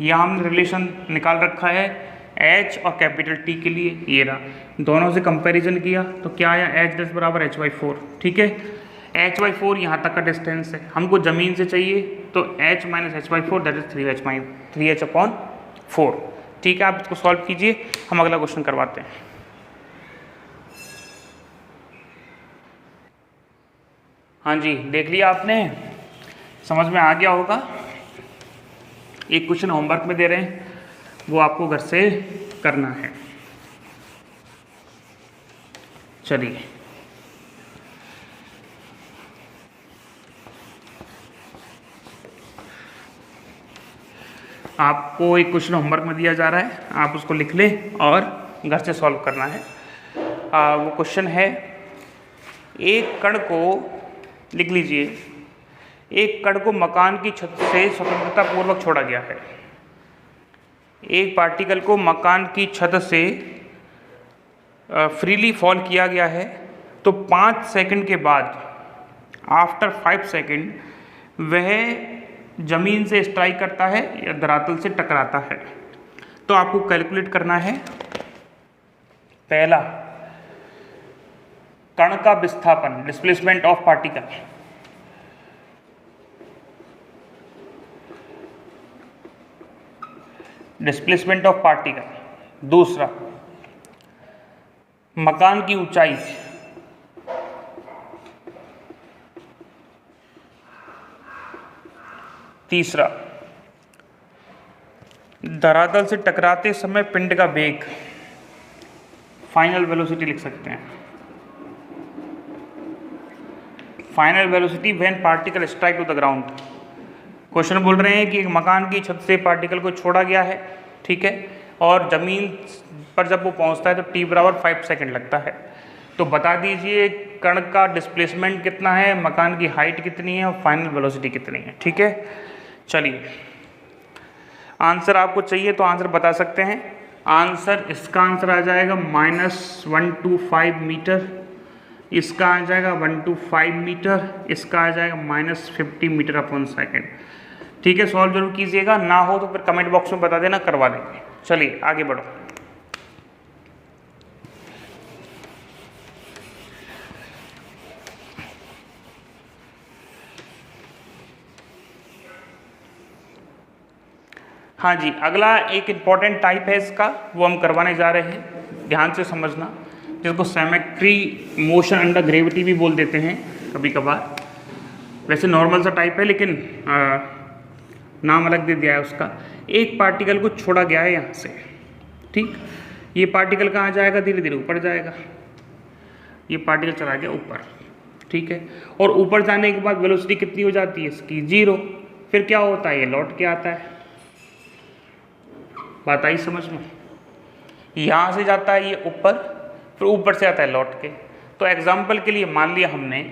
यहाँ हमने रिलेशन निकाल रखा है h और कैपिटल T के लिए, ये रहा। दोनों से कंपैरिजन किया तो क्या आया, एच डैश बराबर h/4। ठीक है, h/4 यहाँ तक का डिस्टेंस है, हमको ज़मीन से चाहिए, तो h minus h/4 that is 3h/4। ठीक है, आप इसको सॉल्व कीजिए, हम अगला क्वेश्चन करवाते हैं। हाँ जी, देख लिया आपने, समझ में आ गया होगा। एक क्वेश्चन होमवर्क में दे रहे हैं, वो आपको घर से करना है। चलिए, आपको एक क्वेश्चन होमवर्क में दिया जा रहा है, आप उसको लिख लें और घर से सॉल्व करना है। वो क्वेश्चन है, एक कण को, लिख लीजिए, एक कण को मकान की छत से स्वतंत्रता पूर्वक छोड़ा गया है। एक पार्टिकल को मकान की छत से फ्रीली फॉल किया गया है, तो 5 सेकंड के बाद, आफ्टर 5 सेकंड, वह ज़मीन से स्ट्राइक करता है या धरातल से टकराता है। तो आपको कैलकुलेट करना है, पहला कण का विस्थापन, displacement of particle, displacement of particle. दूसरा, मकान की ऊंचाई। तीसरा, धरातल से टकराते समय पिंड का वेग, फाइनल वेलोसिटी लिख सकते हैं। Final velocity when particle strike to the ground. Question बोल रहे हैं कि एक मकान की छत से पार्टिकल को छोड़ा गया है, ठीक है, और ज़मीन पर जब वो पहुंचता है तो t बराबर 5 सेकंड लगता है। तो बता दीजिए कण का डिस्प्लेसमेंट कितना है, मकान की हाइट कितनी है और फाइनल वेलोसिटी कितनी है। ठीक है, चलिए, आंसर आपको चाहिए तो आंसर बता सकते हैं। आंसर, इसका आंसर आ जाएगा -125 मीटर, इसका आ जाएगा 125 मीटर, इसका आ जाएगा -50 मीटर अपॉन सेकेंड। ठीक है, सॉल्व जरूर कीजिएगा, ना हो तो फिर कमेंट बॉक्स में बता देना, करवा देंगे। चलिए आगे बढ़ो। हाँ जी, अगला एक इम्पॉर्टेंट टाइप है इसका, वो हम करवाने जा रहे हैं, ध्यान से समझना, जिसको सिमेट्री मोशन अंडर ग्रेविटी भी बोल देते हैं कभी कभार। वैसे नॉर्मल सा टाइप है, लेकिन नाम अलग दे दिया है उसका। एक पार्टिकल को छोड़ा गया है यहाँ से, ठीक, ये पार्टिकल कहाँ जाएगा, धीरे धीरे ऊपर जाएगा। ये पार्टिकल चला गया ऊपर, ठीक है, और ऊपर जाने के बाद वेलोसिटी कितनी हो जाती है इसकी, 0। फिर क्या होता है, ये लौट के आता है। बात आई समझ में? यहाँ से जाता है ये ऊपर, फिर ऊपर से आता है लौट के। तो एग्जाम्पल के लिए मान लिया हमने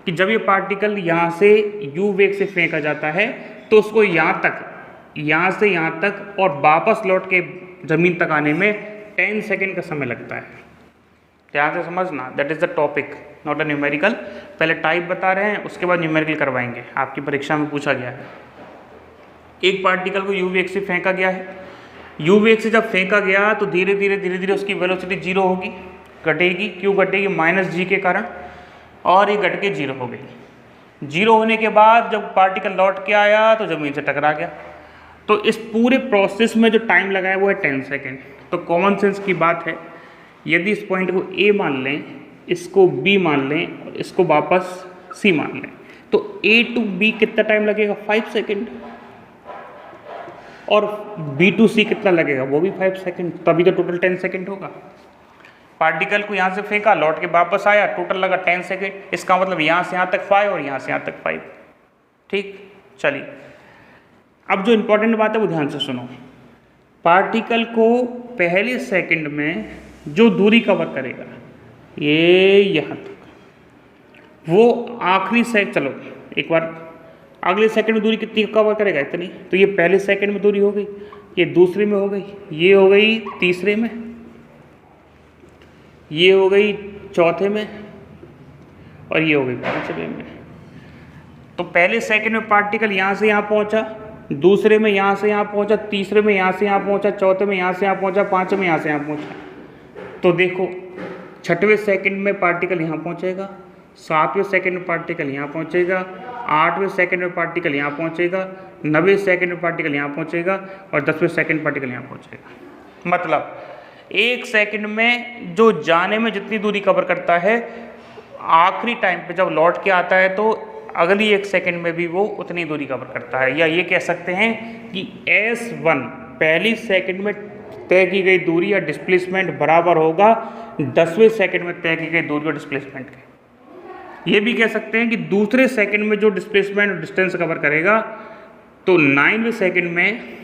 कि जब ये पार्टिकल यहाँ से u वेग से फेंका जाता है, तो उसको यहाँ तक, यहाँ से यहाँ तक और वापस लौट के ज़मीन तक आने में 10 सेकेंड का समय लगता है। ध्यान से समझना, that is the topic, not a numerical. पहले टाइप बता रहे हैं, उसके बाद न्यूमेरिकल करवाएंगे, आपकी परीक्षा में पूछा गया है। एक पार्टिकल को u वेग से फेंका गया है, u वेग से जब फेंका गया तो धीरे धीरे उसकी वेलोसिटी 0 होगी, घटेगी। क्यों घटेगी, -g के कारण, और ये घट के 0 हो गई। 0 होने के बाद जब पार्टिकल लौट के आया तो ज़मीन से टकरा गया। तो इस पूरे प्रोसेस में जो टाइम लगा है वो है 10 सेकेंड। तो कॉमन सेंस की बात है, यदि इस पॉइंट को A मान लें, इसको B मान लें और इसको वापस C मान लें, तो A to B कितना टाइम लगेगा, 5 सेकेंड, और B to C कितना लगेगा, वो भी 5 सेकेंड, तभी तो टोटल 10 सेकेंड होगा। पार्टिकल को यहाँ से फेंका, लौट के वापस आया, टोटल लगा 10 सेकेंड। इसका मतलब यहाँ से यहाँ तक 5 और यहाँ से यहाँ तक 5। ठीक, चलिए अब जो इंपॉर्टेंट बात है वो ध्यान से सुनो। पार्टिकल को पहले सेकंड में जो दूरी कवर करेगा ये यहाँ तक, वो आखिरी चलो एक बार, अगले सेकंड में दूरी कितनी कवर करेगा? इतनी। तो ये पहले सेकंड में दूरी हो गई, ये दूसरे में हो गई, ये हो गई तीसरे में, ये हो गई चौथे में, और ये हो गई पांचवें में। तो पहले सेकंड में पार्टिकल यहाँ से यहाँ पहुँचा, दूसरे में यहाँ से यहाँ पहुँचा, तीसरे में यहाँ से यहाँ पहुँचा, चौथे में यहाँ से यहाँ पहुँचा, पाँचवें में यहाँ से यहाँ पहुँचा। तो देखो छठवें सेकंड में पार्टिकल यहाँ पहुँचेगा, सातवें सेकंड में पार्टिकल यहाँ पहुँचेगा, आठवें सेकंड में पार्टिकल यहाँ पहुँचेगा, 90वें सेकंड में पार्टिकल यहाँ पहुँचेगा, और 10वें सेकंड पार्टिकल यहाँ पहुँचेगा। मतलब एक सेकंड में जो जाने में जितनी दूरी कवर करता है, आखिरी टाइम पे जब लौट के आता है तो अगली एक सेकंड में भी वो उतनी दूरी कवर करता है। या ये कह सकते हैं कि S1 पहली सेकंड में तय की गई दूरी या डिस्प्लेसमेंट बराबर होगा 10वें सेकंड में तय की गई दूरी और डिस्प्लेसमेंट के। ये भी कह सकते हैं कि दूसरे सेकंड में जो डिस्प्लेसमेंट और डिस्टेंस कवर करेगा तो 9वें सेकंड में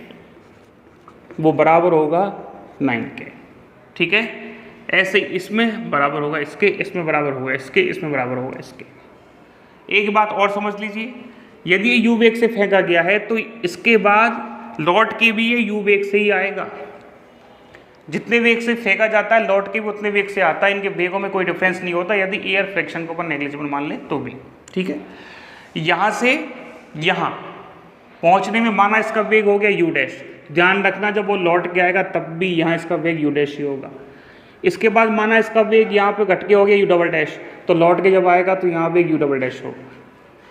वो बराबर होगा 9 के। ठीक है, ऐसे इसमें बराबर होगा इसके, इसमें बराबर होगा इसके, इसमें बराबर होगा इसके। एक बात और समझ लीजिए, यदि ये u वेग से फेंका गया है तो इसके बाद लौट के भी ये u वेग से ही आएगा। जितने वेग से फेंका जाता है लौट के भी उतने वेग से आता है, इनके वेगों में कोई डिफरेंस नहीं होता यदि एयर फ्रैक्शन को अपन नेग्लिजिबल मान लें तो भी। ठीक है, यहाँ से यहाँ पहुँचने में माना इसका वेग हो गया u डैश, ध्यान रखना जब वो लौट के आएगा तब भी यहाँ इसका वेग u डैश ही होगा। इसके बाद माना इसका वेग यहाँ पे घट के हो गया u डबल डैश, तो लौट के जब आएगा तो यहाँ वेग u डबल डैश होगा।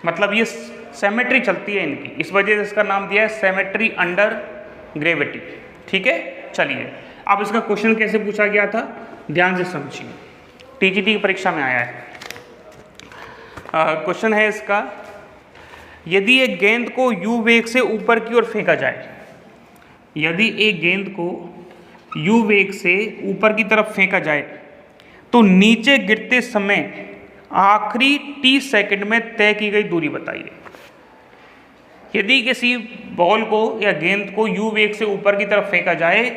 मतलब ये सिमेट्री चलती है इनकी, इस वजह से इसका नाम दिया है सिमेट्री अंडर ग्रेविटी। ठीक है, चलिए अब इसका क्वेश्चन कैसे पूछा गया था ध्यान से समझिए, टीजीटी की परीक्षा में आया है। क्वेश्चन है इसका, यदि एक गेंद को u वेग से ऊपर की ओर फेंका जाए, यदि एक गेंद को u वेग से ऊपर की तरफ फेंका जाए तो नीचे गिरते समय आखिरी t सेकंड में तय की गई दूरी बताइए। यदि किसी बॉल को या गेंद को u वेग से ऊपर की तरफ फेंका जाए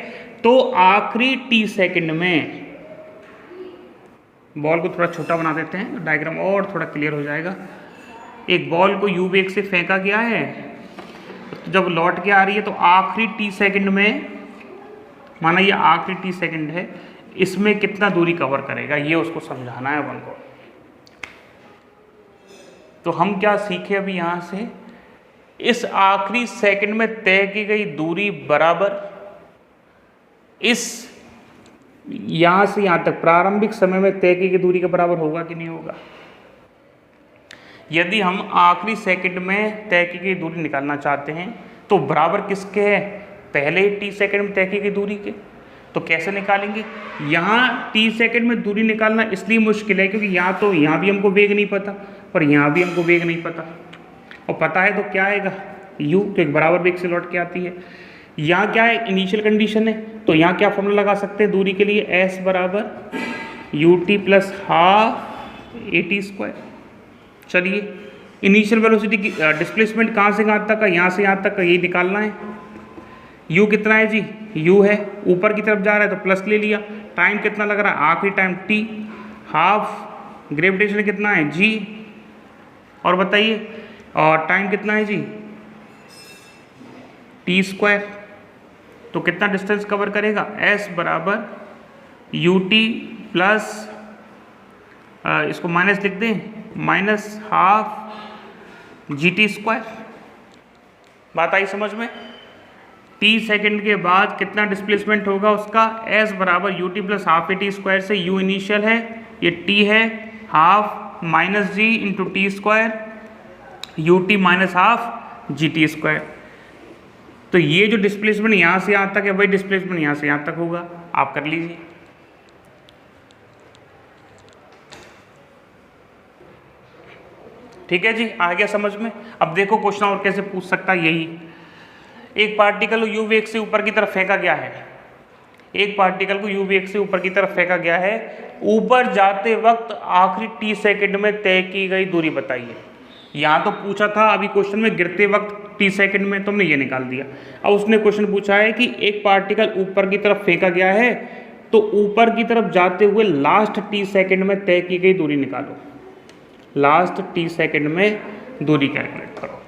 तो आखिरी t सेकंड में, बॉल को थोड़ा छोटा बना देते हैं डायग्राम और थोड़ा क्लियर हो जाएगा। एक बॉल को u वेग से फेंका गया है, तो जब लौट के आ रही है तो आखिरी t सेकंड में, माना ये आखिरी t सेकंड है, इसमें कितना दूरी कवर करेगा ये उसको समझाना है अपन को। तो हम क्या सीखे अभी यहाँ से, इस आखिरी सेकंड में तय की गई दूरी बराबर इस यहाँ से यहाँ तक प्रारंभिक समय में तय की गई दूरी के बराबर होगा कि नहीं होगा। यदि हम आखिरी सेकंड में तय की गई दूरी निकालना चाहते हैं तो बराबर किसके है, पहले ही t सेकंड में तय की गई दूरी के। तो कैसे निकालेंगे, यहाँ t सेकंड में दूरी निकालना इसलिए मुश्किल है क्योंकि यहाँ भी हमको वेग नहीं पता और यहाँ भी हमको वेग नहीं पता, और पता है तो क्या आएगा u, तो एक बराबर वेग से लौट के आती है। यहाँ क्या है, इनिशियल कंडीशन है, तो यहाँ क्या फॉर्मूला लगा सकते हैं दूरी के लिए, s बराबर ut प्लस हाफ at²। चलिए इनिशियल वेलोसिटी की डिस्प्लेसमेंट कहाँ से कहाँ तक का, यहाँ से यहाँ तक का, यही निकालना है। u कितना है जी, u है ऊपर की तरफ जा रहा है तो प्लस ले लिया। टाइम कितना लग रहा है, आखिरी टाइम t, हाफ ग्रेविटेशन कितना है g, और बताइए और टाइम कितना है जी t²। तो कितना डिस्टेंस कवर करेगा, s बराबर ut प्लस, इसको माइनस लिख दें, माइनस हाफ GT²। बात आई समझ में। t सेकंड के बाद कितना डिस्प्लेसमेंट होगा उसका, s बराबर ut प्लस हाफ at² से u इनिशियल है, ये t है, half minus g into t², ut minus half GT²। तो ये जो डिस्प्लेसमेंट यहाँ से यहाँ तक है वही डिस्प्लेसमेंट यहाँ से यहाँ तक होगा, आप कर लीजिए। ठीक है जी, आ गया समझ में। अब देखो क्वेश्चन और कैसे पूछ सकता है, यही एक पार्टिकल u वेग से ऊपर की तरफ फेंका गया है, एक पार्टिकल को u वेग से ऊपर की तरफ फेंका गया है, ऊपर जाते वक्त आखिरी t सेकंड में तय की गई दूरी बताइए। यहाँ तो पूछा था अभी क्वेश्चन में गिरते वक्त t सेकंड में, तुमने ये निकाल दिया। अब उसने क्वेश्चन पूछा है कि एक पार्टिकल ऊपर की तरफ फेंका गया है, तो ऊपर की तरफ जाते हुए लास्ट t सेकंड में तय की गई दूरी निकालो। लास्ट t सेकंड में दूरी कैलकुलेट करो।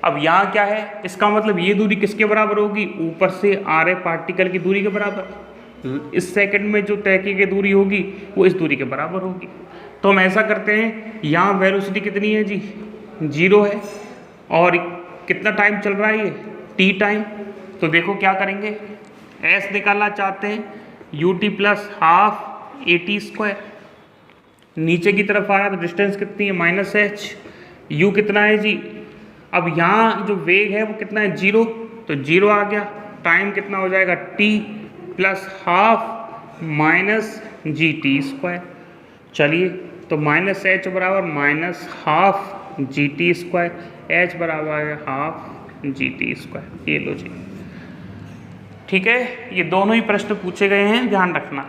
अब यहाँ क्या है, इसका मतलब ये दूरी किसके बराबर होगी, ऊपर से आ रहे पार्टिकल की दूरी के बराबर। इस सेकंड में जो तय की गई दूरी होगी वो इस दूरी के बराबर होगी। तो हम ऐसा करते हैं, यहाँ वेलोसिटी कितनी है जी, 0 है, और कितना टाइम चल रहा है ये, t टाइम। तो देखो क्या करेंगे, s निकालना चाहते हैं, ut प्लस हाफ at²। नीचे की तरफ आ रहा है तो डिस्टेंस कितनी है, -h। u कितना है जी, अब यहाँ जो वेग है वो कितना है, 0, तो 0 आ गया। टाइम कितना हो जाएगा, t plus half minus gt²। चलिए, तो -h बराबर -हाफ gt², h बराबर है हाफ gt²। ये लो जी, ठीक है। ये दोनों ही प्रश्न पूछे गए हैं, ध्यान रखना।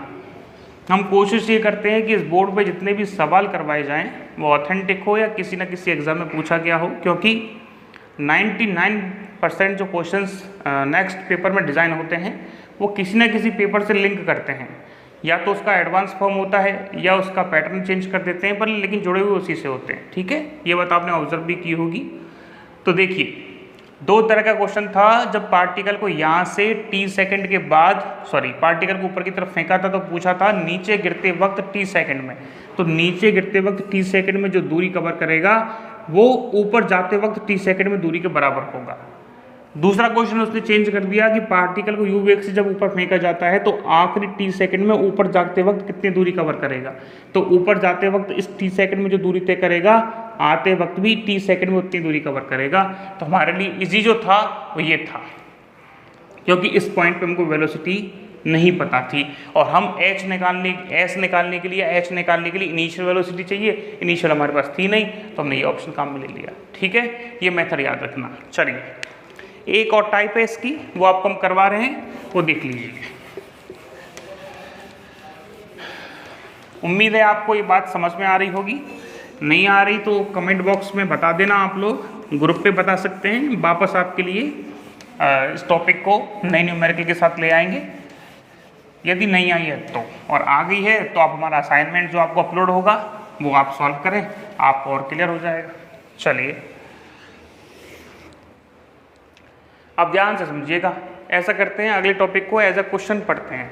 हम कोशिश ये करते हैं कि इस बोर्ड पे जितने भी सवाल करवाए जाएं वो ऑथेंटिक हो या किसी न किसी एग्ज़ाम में पूछा गया हो, क्योंकि 99% जो क्वेश्चंस नेक्स्ट पेपर में डिज़ाइन होते हैं वो किसी न किसी पेपर से लिंक करते हैं, या तो उसका एडवांस फॉर्म होता है या उसका पैटर्न चेंज कर देते हैं, पर लेकिन जुड़े हुए उसी से होते हैं, ठीक है। ये बात आपने ऑब्जर्व भी की होगी। तो देखिए, 2 तरह का क्वेश्चन था। जब पार्टिकल को यहाँ से t सेकंड के बाद, पार्टिकल को ऊपर की तरफ फेंका था तो पूछा था नीचे गिरते वक्त t सेकंड में, तो नीचे गिरते वक्त t सेकंड में जो दूरी कवर करेगा वो ऊपर जाते वक्त t सेकंड में दूरी के बराबर होगा। दूसरा क्वेश्चन उसने चेंज कर दिया कि पार्टिकल को u वेग से जब ऊपर फेंका जाता है तो आखिरी t सेकंड में ऊपर जाते वक्त कितनी दूरी कवर करेगा, तो ऊपर जाते वक्त इस t सेकंड में जो दूरी तय करेगा, आते वक्त भी t सेकंड में उतनी दूरी कवर करेगा। तो हमारे लिए इजी जो था वो ये था, क्योंकि इस पॉइंट पे हमको वेलोसिटी नहीं पता थी और हम s निकालने के लिए इनिशियल वेलोसिटी चाहिए, इनिशियल हमारे पास थी नहीं, तो हमने ये ऑप्शन काम में ले लिया, ठीक है। ये मेथड याद रखना। चलिए, एक और टाइप है इसकी, वो आपको हम करवा रहे हैं, वो देख लीजिए। उम्मीद है आपको ये बात समझ में आ रही होगी। नहीं आ रही तो कमेंट बॉक्स में बता देना, आप लोग ग्रुप पे बता सकते हैं। वापस आपके लिए इस टॉपिक को नई न्यूमेरिकल के साथ ले आएंगे। यदि नहीं आई है तो, और आ गई है तो आप हमारा असाइनमेंट जो आपको अपलोड होगा वो आप सॉल्व करें, आपको और क्लियर हो जाएगा। चलिए, अब ध्यान से समझिएगा। ऐसा करते हैं, अगले टॉपिक को एज अ क्वेश्चन पढ़ते हैं,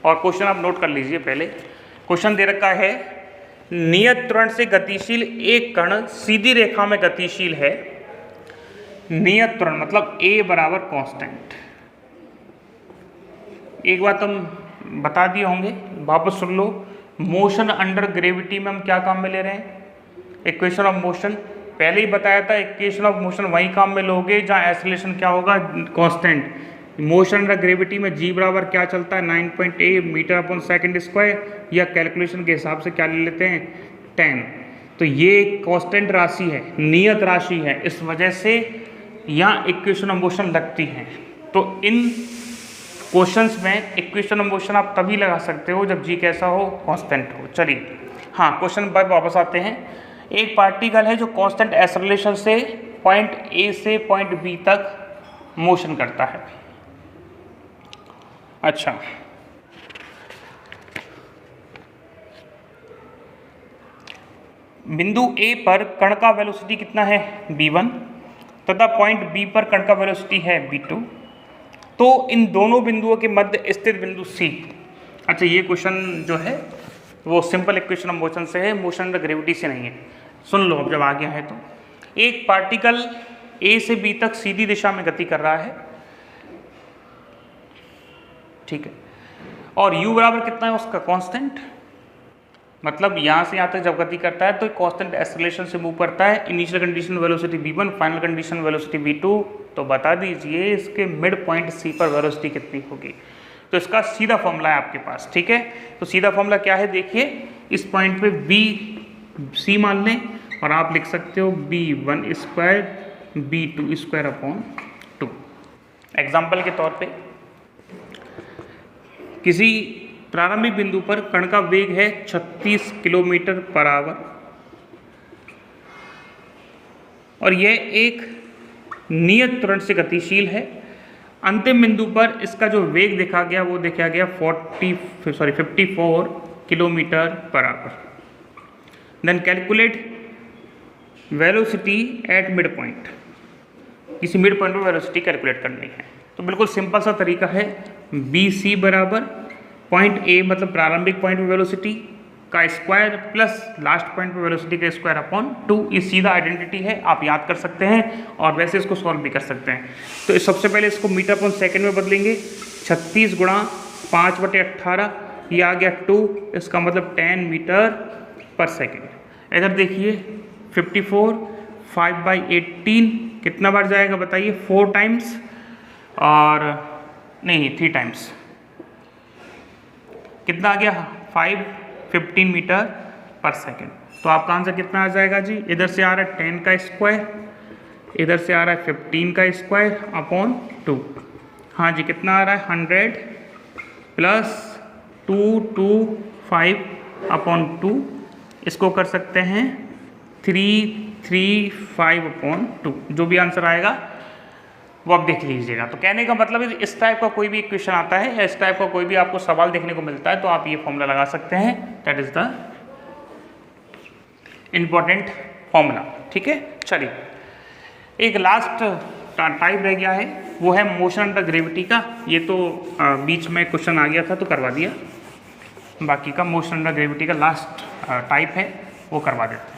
और क्वेश्चन आप नोट कर लीजिए। पहले क्वेश्चन दे रखा है, नियत त्वरण से गतिशील एक कण सीधी रेखा में गतिशील है। नियत त्वरण मतलब a बराबर कांस्टेंट। एक बात हम बता दिए होंगे, वापस सुन लो। मोशन अंडर ग्रेविटी में हम क्या काम में ले रहे हैं, इक्वेशन ऑफ मोशन। पहले ही बताया था, इक्वेशन ऑफ मोशन वही काम में लोगे जहाँ एक्सेलरेशन क्या होगा, कांस्टेंट। मोशन अंडर ग्रेविटी में g बराबर क्या चलता है, 9.8 मीटर अपॉन सेकंड स्क्वायर, या कैलकुलेशन के हिसाब से क्या ले लेते हैं, 10। तो ये कांस्टेंट राशि है, नियत राशि है, इस वजह से यहाँ इक्वेशन ऑफ मोशन लगती है। तो इन क्वेश्चंस में इक्वेशन ऑफ मोशन आप तभी लगा सकते हो जब g कैसा हो, कांस्टेंट हो। चलिए, हाँ, क्वेश्चन पर वापस आते हैं। एक पार्टिकल है जो कांस्टेंट एक्सेलरेशन से पॉइंट A से पॉइंट B तक मोशन करता है। अच्छा, बिंदु A पर कण का वेलोसिटी कितना है, v1, तथा पॉइंट B पर कण का वेलोसिटी है v2। तो इन दोनों बिंदुओं के मध्य स्थित बिंदु C। अच्छा, ये क्वेश्चन जो है वो सिंपल इक्वेशन ऑफ मोशन से है, मोशन अंडर ग्रेविटी से नहीं है। सुन लो, अब जब आ गया है तो एक पार्टिकल A से B तक सीधी दिशा में गति कर रहा है, ठीक है, और u बराबर कितना है उसका, कांस्टेंट। मतलब यहाँ से यहाँ तक जब गति करता है तो कांस्टेंट एक्सेलरेशन से मूव करता है। Initial condition velocity v1, final condition velocity v2। तो बता दीजिए इसके मिड पॉइंट C पर वेलोसिटी कितनी होगी। तो इसका सीधा फॉर्मूला है आपके पास, ठीक है। तो सीधा फॉर्मूला क्या है, देखिए, इस पॉइंट पे C मान लें और आप लिख सकते हो b1 square b2 square upon 2। Example के तौर पे किसी प्रारंभिक बिंदु पर कण का वेग है 36 किलोमीटर पर आवर और यह एक नियत त्वरण से गतिशील है। अंतिम बिंदु पर इसका जो वेग देखा गया वो देखा गया 54 kilometre per hour. Then calculate velocity at mid point, किसी मिड पॉइंट पर वेलोसिटी कैलकुलेट करनी है। तो बिल्कुल सिंपल सा तरीका है, बी सी बराबर पॉइंट ए मतलब प्रारंभिक पॉइंट पर वेलोसिटी का स्क्वायर प्लस लास्ट पॉइंट पर वेलोसिटी का स्क्वायर अपॉन 2। ये सीधा आइडेंटिटी है, आप याद कर सकते हैं और वैसे इसको सॉल्व भी कर सकते हैं। तो सबसे पहले इसको मीटर पर सेकेंड में बदलेंगे, 36 गुणा 5/18, ये आ गया 2, इसका मतलब 10 मीटर पर सेकेंड। इधर देखिए 54, 5/18 कितना बार जाएगा बताइए, 4 टाइम्स और नहीं 3 टाइम्स, कितना आ गया 15 मीटर पर सेकेंड। तो आपका आंसर कितना आ जाएगा जी, इधर से आ रहा है 10 का स्क्वायर, इधर से आ रहा है 15 का स्क्वायर अपॉन 2। हाँ जी, कितना आ रहा है 100 प्लस 225 अपॉन 2, इसको कर सकते हैं 335 अपॉन 2। जो भी आंसर आएगा वो आप देख लीजिएगा। तो कहने का मतलब है इस टाइप का कोई भी क्वेश्चन आता है या इस टाइप का कोई भी आपको सवाल देखने को मिलता है तो आप ये फॉर्मूला लगा सकते हैं, that is the important formula. ठीक है, चलिए एक लास्ट टाइप रह गया है, वो है मोशन अंडर ग्रेविटी का। ये तो बीच में क्वेश्चन आ गया था तो करवा दिया, बाकी का मोशन अंडर ग्रेविटी का लास्ट टाइप है वो करवा देते हैं।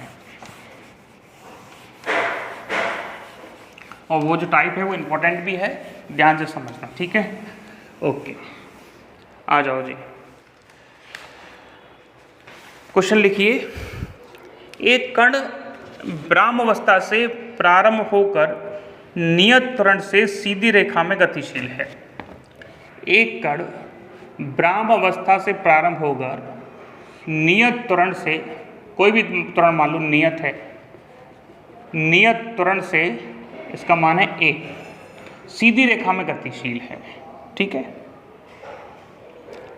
और वो जो टाइप है वो इम्पोर्टेंट भी है, ध्यान से समझना। ठीक है, ओके, आ जाओ जी। क्वेश्चन लिखिए, एक कण ब्राह्मावस्था से प्रारंभ होकर नियत त्वरण से सीधी रेखा में गतिशील है। एक कण ब्राह्मावस्था से प्रारंभ होकर नियत त्वरण से, कोई भी त्वरण मालूम नियत है, नियत त्वरण से इसका मान है a, सीधी रेखा में गतिशील है। ठीक है,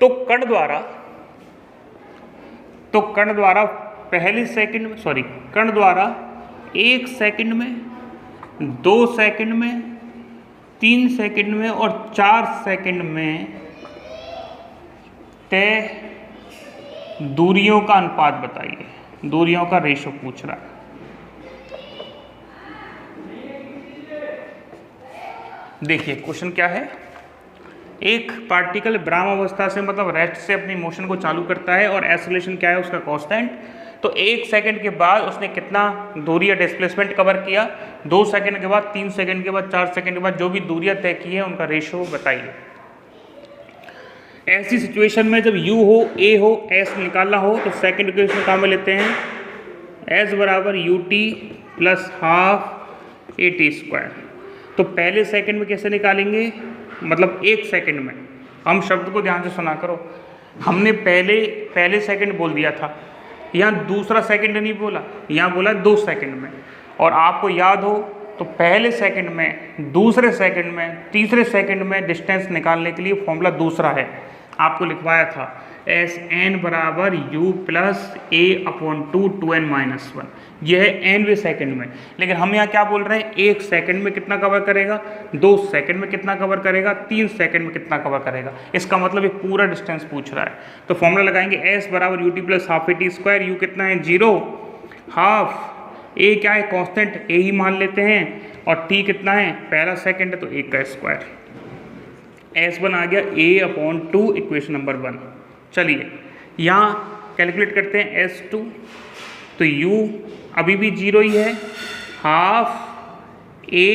तो कण द्वारा पहले सेकंड में, सॉरी, कण द्वारा 1 सेकंड में, 2 सेकंड में, 3 सेकंड में और 4 सेकंड में तय दूरियों का अनुपात बताइए। दूरियों का रेशो पूछ रहा है। देखिए क्वेश्चन क्या है, एक पार्टिकल ब्राह्मावस्था से मतलब रेस्ट से अपनी मोशन को चालू करता है और एक्सेलरेशन क्या है उसका कांस्टेंट। तो 1 सेकंड के बाद उसने कितना दूरी या डिस्प्लेसमेंट कवर किया, 2 सेकंड के बाद, 3 सेकंड के बाद, 4 सेकंड के बाद जो भी दूरियां तय की है उनका रेशो बताइए। ऐसी सिचुएशन में जब u हो, a हो, s निकालना हो तो सेकंड इक्वेशन काम में लेते हैं, s बराबर ut प्लस हाफ at²। तो पहले सेकंड में कैसे निकालेंगे, मतलब 1 सेकंड में। हम शब्द को ध्यान से सुना करो, हमने पहले सेकंड बोल दिया था, यहाँ दूसरा सेकंड नहीं बोला, यहाँ बोला 2 सेकंड में। और आपको याद हो तो पहले सेकंड में, दूसरे सेकंड में, तीसरे सेकंड में डिस्टेंस निकालने के लिए फॉर्मूला दूसरा है, आपको लिखवाया था Sn बराबर u plus a upon 2n-1। यह है nवें सेकंड में। लेकिन हम यहाँ क्या बोल रहे हैं, 1 सेकंड में कितना कवर करेगा, 2 सेकंड में कितना कवर करेगा, 3 सेकंड में कितना कवर करेगा। इसका मतलब ये पूरा डिस्टेंस पूछ रहा है। तो फॉर्मूला लगाएंगे s बराबर ut plus half at²। u कितना है 0, हाफ a क्या है कांस्टेंट, a ही मान लेते हैं, और t कितना है, पहला सेकंड है तो 1 का स्क्वायर। S1 आ गया a अपॉन 2, इक्वेशन नंबर 1। चलिए यहाँ कैलकुलेट करते हैं S2। तो u अभी भी 0 ही है, हाफ a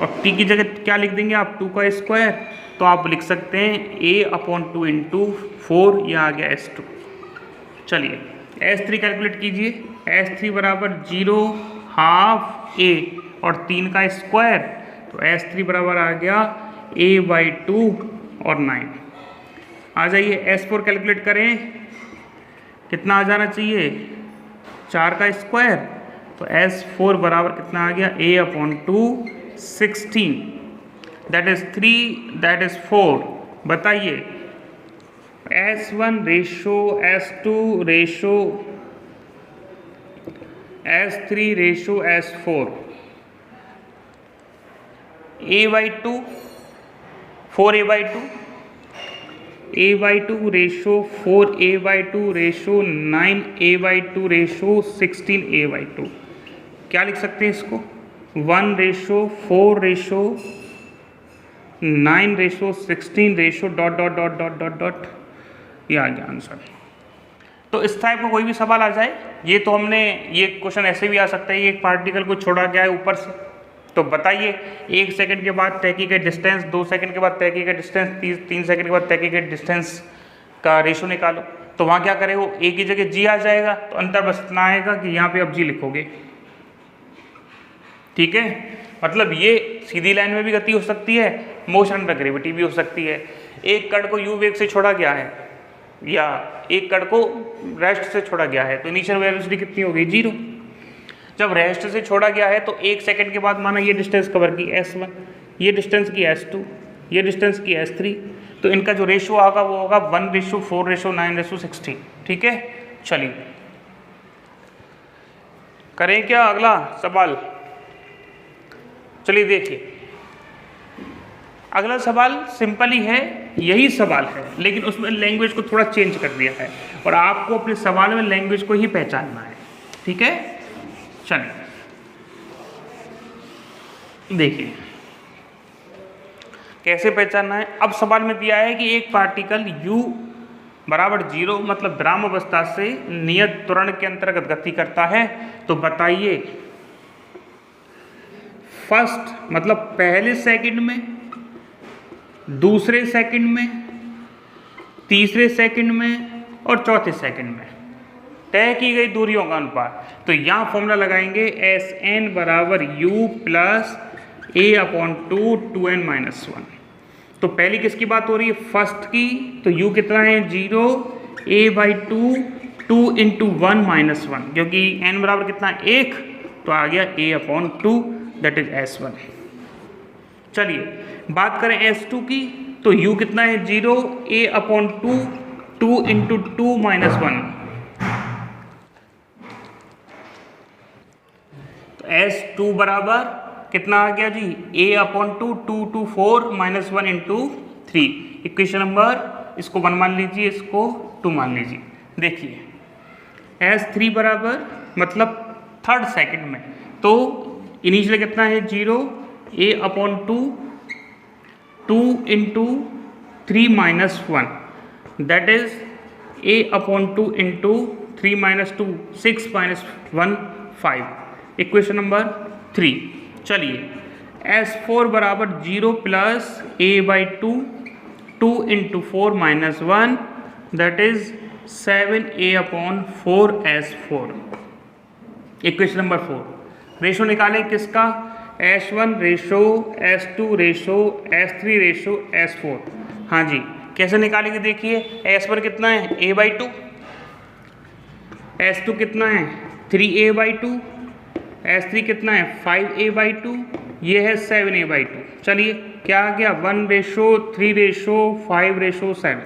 और t की जगह क्या लिख देंगे आप, 2 का स्क्वायर। तो आप लिख सकते हैं a अपॉन 2 इंटू 4, यह आ गया S2। चलिए S3 कैलकुलेट कीजिए, S3 बराबर 0, हाफ a और 3 का स्क्वायर। तो S3 बराबर आ गया a/2 और 9। आ जाइए S4 कैलकुलेट करें, कितना आ जाना चाहिए, 4 का स्क्वायर। तो S4 बराबर कितना आ गया, a upon 2 16, that is 3, that is 4। बताइए S1 ratio S2 ratio S3 ratio S4 A/2 4A/2 A/2 ratio 4A/2 ratio 9A/2 ratio 16A/2। क्या लिख सकते हैं इसको? 1 ratio 4 ratio 9 ratio 16 ratio dot dot dot dot dot dot, ये आ गया आंसर। तो इस टाइप का कोई भी सवाल आ जाए, ये तो हमने, ये क्वेश्चन ऐसे भी आ सकता है, एक पार्टिकल को छोड़ा गया है ऊपर से, तो बताइए 1 सेकंड के बाद तय की गई डिस्टेंस, 2 सेकंड के बाद तय की गई डिस्टेंस, 3 सेकंड के बाद तय की गई डिस्टेंस का रेशो निकालो। तो वहाँ क्या करे, वो ए की जगह जी आ जाएगा, तो अंतर बस इतना आएगा कि यहाँ पे अब जी लिखोगे। ठीक है, मतलब ये सीधी लाइन में भी गति हो सकती है, मोशन अंडर ग्रेविटी भी हो सकती है। एक कण को यू वेग से छोड़ा गया है या एक कण को रेस्ट से छोड़ा गया है, तो इनिशियल वेलोसिटी कितनी हो गई? 0। जब रेस्ट से छोड़ा गया है तो 1 सेकंड के बाद माना ये डिस्टेंस कवर की S1, ये डिस्टेंस की S2, ये डिस्टेंस की S3, तो इनका जो रेशो आएगा वो होगा 1 रेशो 4 रेशो 9 रेशो 16। ठीक है, चलिए करें क्या अगला सवाल? चलिए देखिए, अगला सवाल सिंपल ही है, यही सवाल है, लेकिन उसमें लैंग्वेज को थोड़ा चेंज कर दिया है और आपको अपने सवाल में लैंग्वेज को ही पहचानना है। ठीक है, चलिए देखिए कैसे पहचानना है। अब सवाल में दिया है कि एक पार्टिकल u बराबर 0 मतलब विराम अवस्था से नियत त्वरण के अंतर्गत गति करता है, तो बताइए फर्स्ट मतलब पहले सेकंड में, दूसरे सेकंड में, तीसरे सेकंड में और चौथे सेकंड में तय की गई दूरियों का अनुपात। तो यहाँ फॉर्मूला लगाएंगे Sn बराबर u प्लस a/2 2n-1। तो पहली किसकी बात हो रही है? फर्स्ट की। तो u कितना है? 0, a/2 2 × 1-1, क्योंकि n बराबर कितना? 1, तो आ गया a/2, दैट इज S1। चलिए बात करें S2 की, तो u कितना है? 0, a/2 2 × 2-1। तो S2 बराबर कितना आ गया जी? a/2 2 to 4 -1 × 3। इक्वेशन नंबर, इसको 1 मान लीजिए, इसको 2 मान लीजिए। देखिए S3 बराबर मतलब थर्ड सेकंड में, तो इनिशियल कितना है? 0, a/2 2 × 3-1, that is a/2 × 3-2 6 - 1 5। Equation number 3। चलिए S4 बराबर 0 plus a/2 2 × 4-1, that is 7a/4 S4। Equation number 4। Ratio निकालें किसका? S1 ratio S2 ratio S3 ratio S4। हाँ जी, कैसे निकालेंगे? देखिए S1 कितना है? a/2, S2 कितना है? 3a/2, S3 कितना है? 5a/2, ये है 7a/2। चलिए क्या आ गया? 1 रेशो 3 रेशो 5 रेशो 7।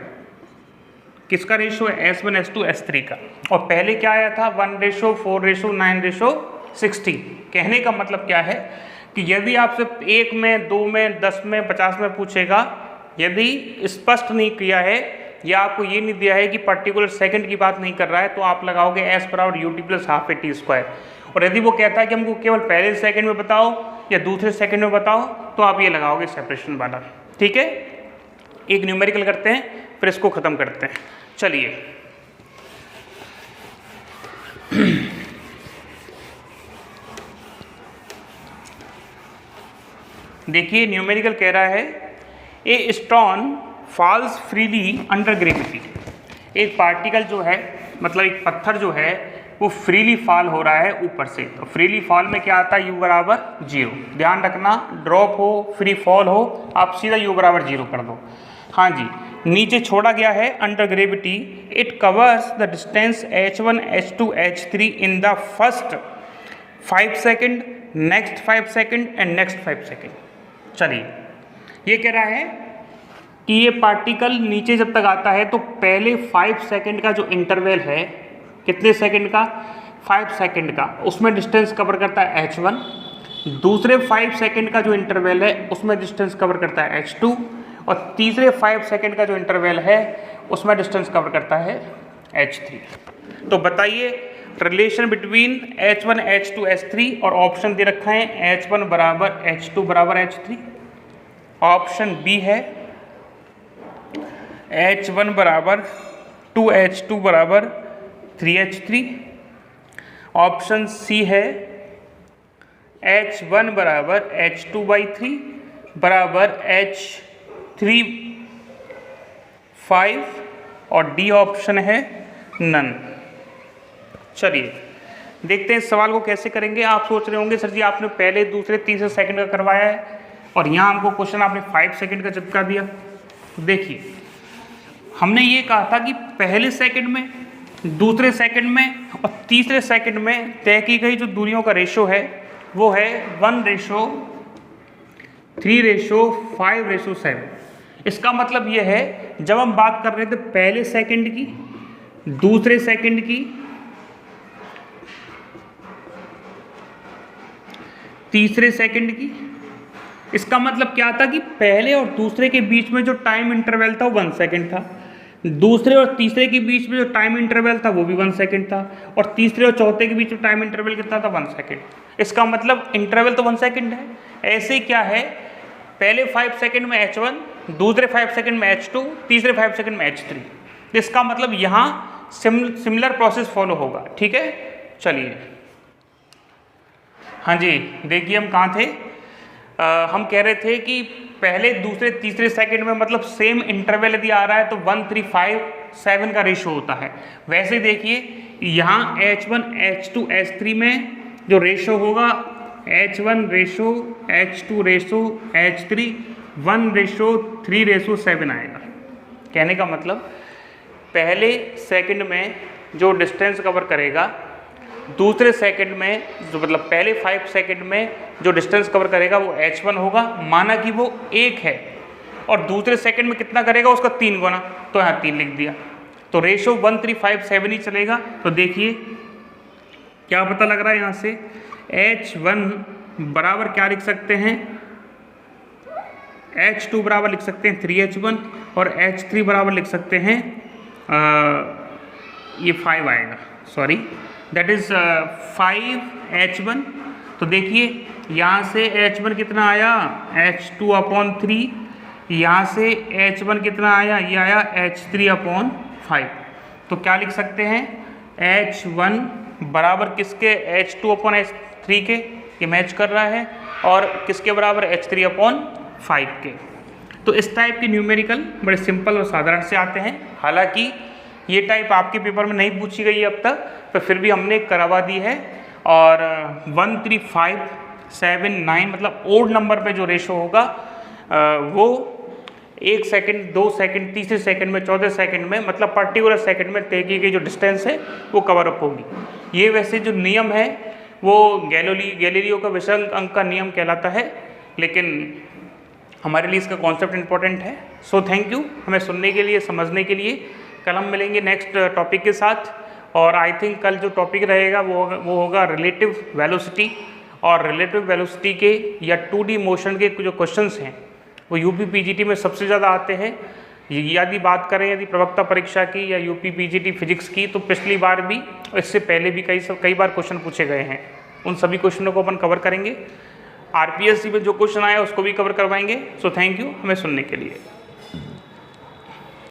किसका रेशो है? S1 S2 S3 का। और पहले क्या आया था? 1 रेशो 4 रेशो 9 रेशो 16। कहने का मतलब क्या है कि यदि आपसे 1 में 2 में 10 में 50 में पूछेगा, यदि स्पष्ट नहीं किया है या आपको ये नहीं दिया है कि पर्टिकुलर सेकंड की बात नहीं कर रहा है, तो आप लगाओगे S बराबर ut plus half a t square. और यदि वो कहता है कि हमको केवल पहले सेकंड में बताओ या दूसरे सेकंड में बताओ, तो आप ये लगाओगे सेपरेशन वाला। ठीक है, एक न्यूमेरिकल करते हैं फिर इसको ख़त्म करते हैं। चलिए देखिए न्यूमेरिकल कह रहा है a stone falls freely under gravity. एक पार्टिकल जो है, मतलब एक पत्थर जो है, वो फ्रीली फॉल हो रहा है ऊपर से। तो फ्रीली फॉल में क्या आता है? u बराबर 0। ध्यान रखना, ड्रॉप हो फ्री फॉल हो, आप सीधा u बराबर 0 कर दो। हाँ जी, नीचे छोड़ा गया है under gravity. It covers the distance h1 h2 h3 in the first 5 second, next 5 second and next 5 second. चलिए ये कह रहा है कि ये पार्टिकल नीचे जब तक आता है तो पहले 5 सेकंड का जो इंटरवल है, कितने सेकंड का, 5 सेकंड का, उसमें डिस्टेंस कवर करता है h1। दूसरे 5 सेकंड का जो इंटरवल है उसमें डिस्टेंस कवर करता है h2, और तीसरे 5 सेकंड का जो इंटरवल है उसमें डिस्टेंस कवर करता है h3। तो बताइए relation between h1 h2 h3, और ऑप्शन दे रखा है h1 बराबर h2 बराबर h3, ऑप्शन बी है h1 बराबर 2h2 बराबर 3h3, ऑप्शन सी है h1 बराबर h2/3 बराबर h3 5, और डी ऑप्शन है नन। चलिए देखते हैं इस सवाल को कैसे करेंगे। आप सोच रहे होंगे सर जी आपने पहले दूसरे तीसरे सेकंड का करवाया है और यहाँ हमको क्वेश्चन आपने 5 सेकंड का चिपका दिया। देखिए हमने ये कहा था कि पहले सेकंड में, दूसरे सेकंड में और तीसरे सेकंड में तय की गई जो दूरियों का रेशो है वो है 1:3:5:7। इसका मतलब ये है जब हम बात कर रहे थे पहले सेकंड की, दूसरे सेकंड की, तीसरे सेकंड की, इसका मतलब क्या था कि पहले और दूसरे के बीच में जो टाइम इंटरवल था वो 1 सेकंड था, दूसरे और तीसरे के बीच में जो टाइम इंटरवल था वो भी 1 सेकंड था, और तीसरे और चौथे के बीच में टाइम इंटरवल कितना था, 1 सेकंड। इसका मतलब इंटरवल तो 1 सेकंड है। ऐसे क्या है, पहले 5 सेकंड में h1, दूसरे 5 सेकंड में h2, तीसरे 5 सेकंड में h3। इसका मतलब यहाँ सिमिलर प्रोसेस फॉलो होगा। ठीक है, चलिए हाँ जी देखिए हम कहाँ थे, हम कह रहे थे कि पहले दूसरे तीसरे सेकंड में मतलब सेम इंटरवल यदि आ रहा है तो 1:3:5:7 का रेशो होता है। वैसे देखिए यहाँ h1 h2 h3 में जो रेशो होगा h1 ratio h2 ratio h3 1:3:7 आएगा। कहने का मतलब पहले सेकंड में जो डिस्टेंस कवर करेगा, दूसरे सेकंड में जो मतलब पहले 5 सेकंड में जो डिस्टेंस कवर करेगा वो h1 होगा, माना कि वो 1 है, और दूसरे सेकंड में कितना करेगा उसका 3 गुना, तो यहाँ 3 लिख दिया, तो रेशो 1:3:5:7 ही चलेगा। तो देखिए क्या पता लग रहा है यहाँ से h1 बराबर क्या लिख सकते हैं, h2 बराबर लिख सकते हैं 3h1, और h3 बराबर लिख सकते हैं ये 5 आएगा, सॉरी दैट इज 5h1। तो देखिए यहाँ से h1 कितना आया h2/3, यहाँ से h1 कितना आया, ये आया h3/5। तो क्या लिख सकते हैं h1 बराबर किसके, h2/3 के, ये मैच कर रहा है, और किसके बराबर h3/5 के। तो इस टाइप के न्यूमेरिकल बड़े सिंपल और साधारण से आते हैं। हालांकि ये टाइप आपके पेपर में नहीं पूछी गई है अब तक, पर फिर भी हमने करवा दी है। और 1:3:5:7:9 मतलब ओड नंबर पे जो रेशो होगा वो 1 सेकंड, 2 सेकंड, तीसरे सेकंड में, चौथे सेकंड में, मतलब पर्टिकुलर सेकंड में तय की गई जो डिस्टेंस है वो कवर अप होगी। ये वैसे जो नियम है वो गैलीलियो का विषम अंक का नियम कहलाता है, लेकिन हमारे लिए इसका कॉन्सेप्ट इंपॉर्टेंट है। सो थैंक यू हमें सुनने के लिए, समझने के लिए। कल हम मिलेंगे नेक्स्ट टॉपिक के साथ, और आई थिंक कल जो टॉपिक रहेगा वो होगा रिलेटिव वेलोसिटी, और रिलेटिव वेलोसिटी के या 2D मोशन के जो क्वेश्चंस हैं वो यूपी पीजीटी में सबसे ज़्यादा आते हैं। यदि बात करें यदि प्रवक्ता परीक्षा की या यूपी पीजीटी फिजिक्स की, तो पिछली बार भी, इससे पहले भी कई बार क्वेश्चन पूछे गए हैं। उन सभी क्वेश्चनों को अपन कवर करेंगे। आरपीएससी में जो क्वेश्चन आया उसको भी कवर करवाएंगे। सो थैंक यू हमें सुनने के लिए।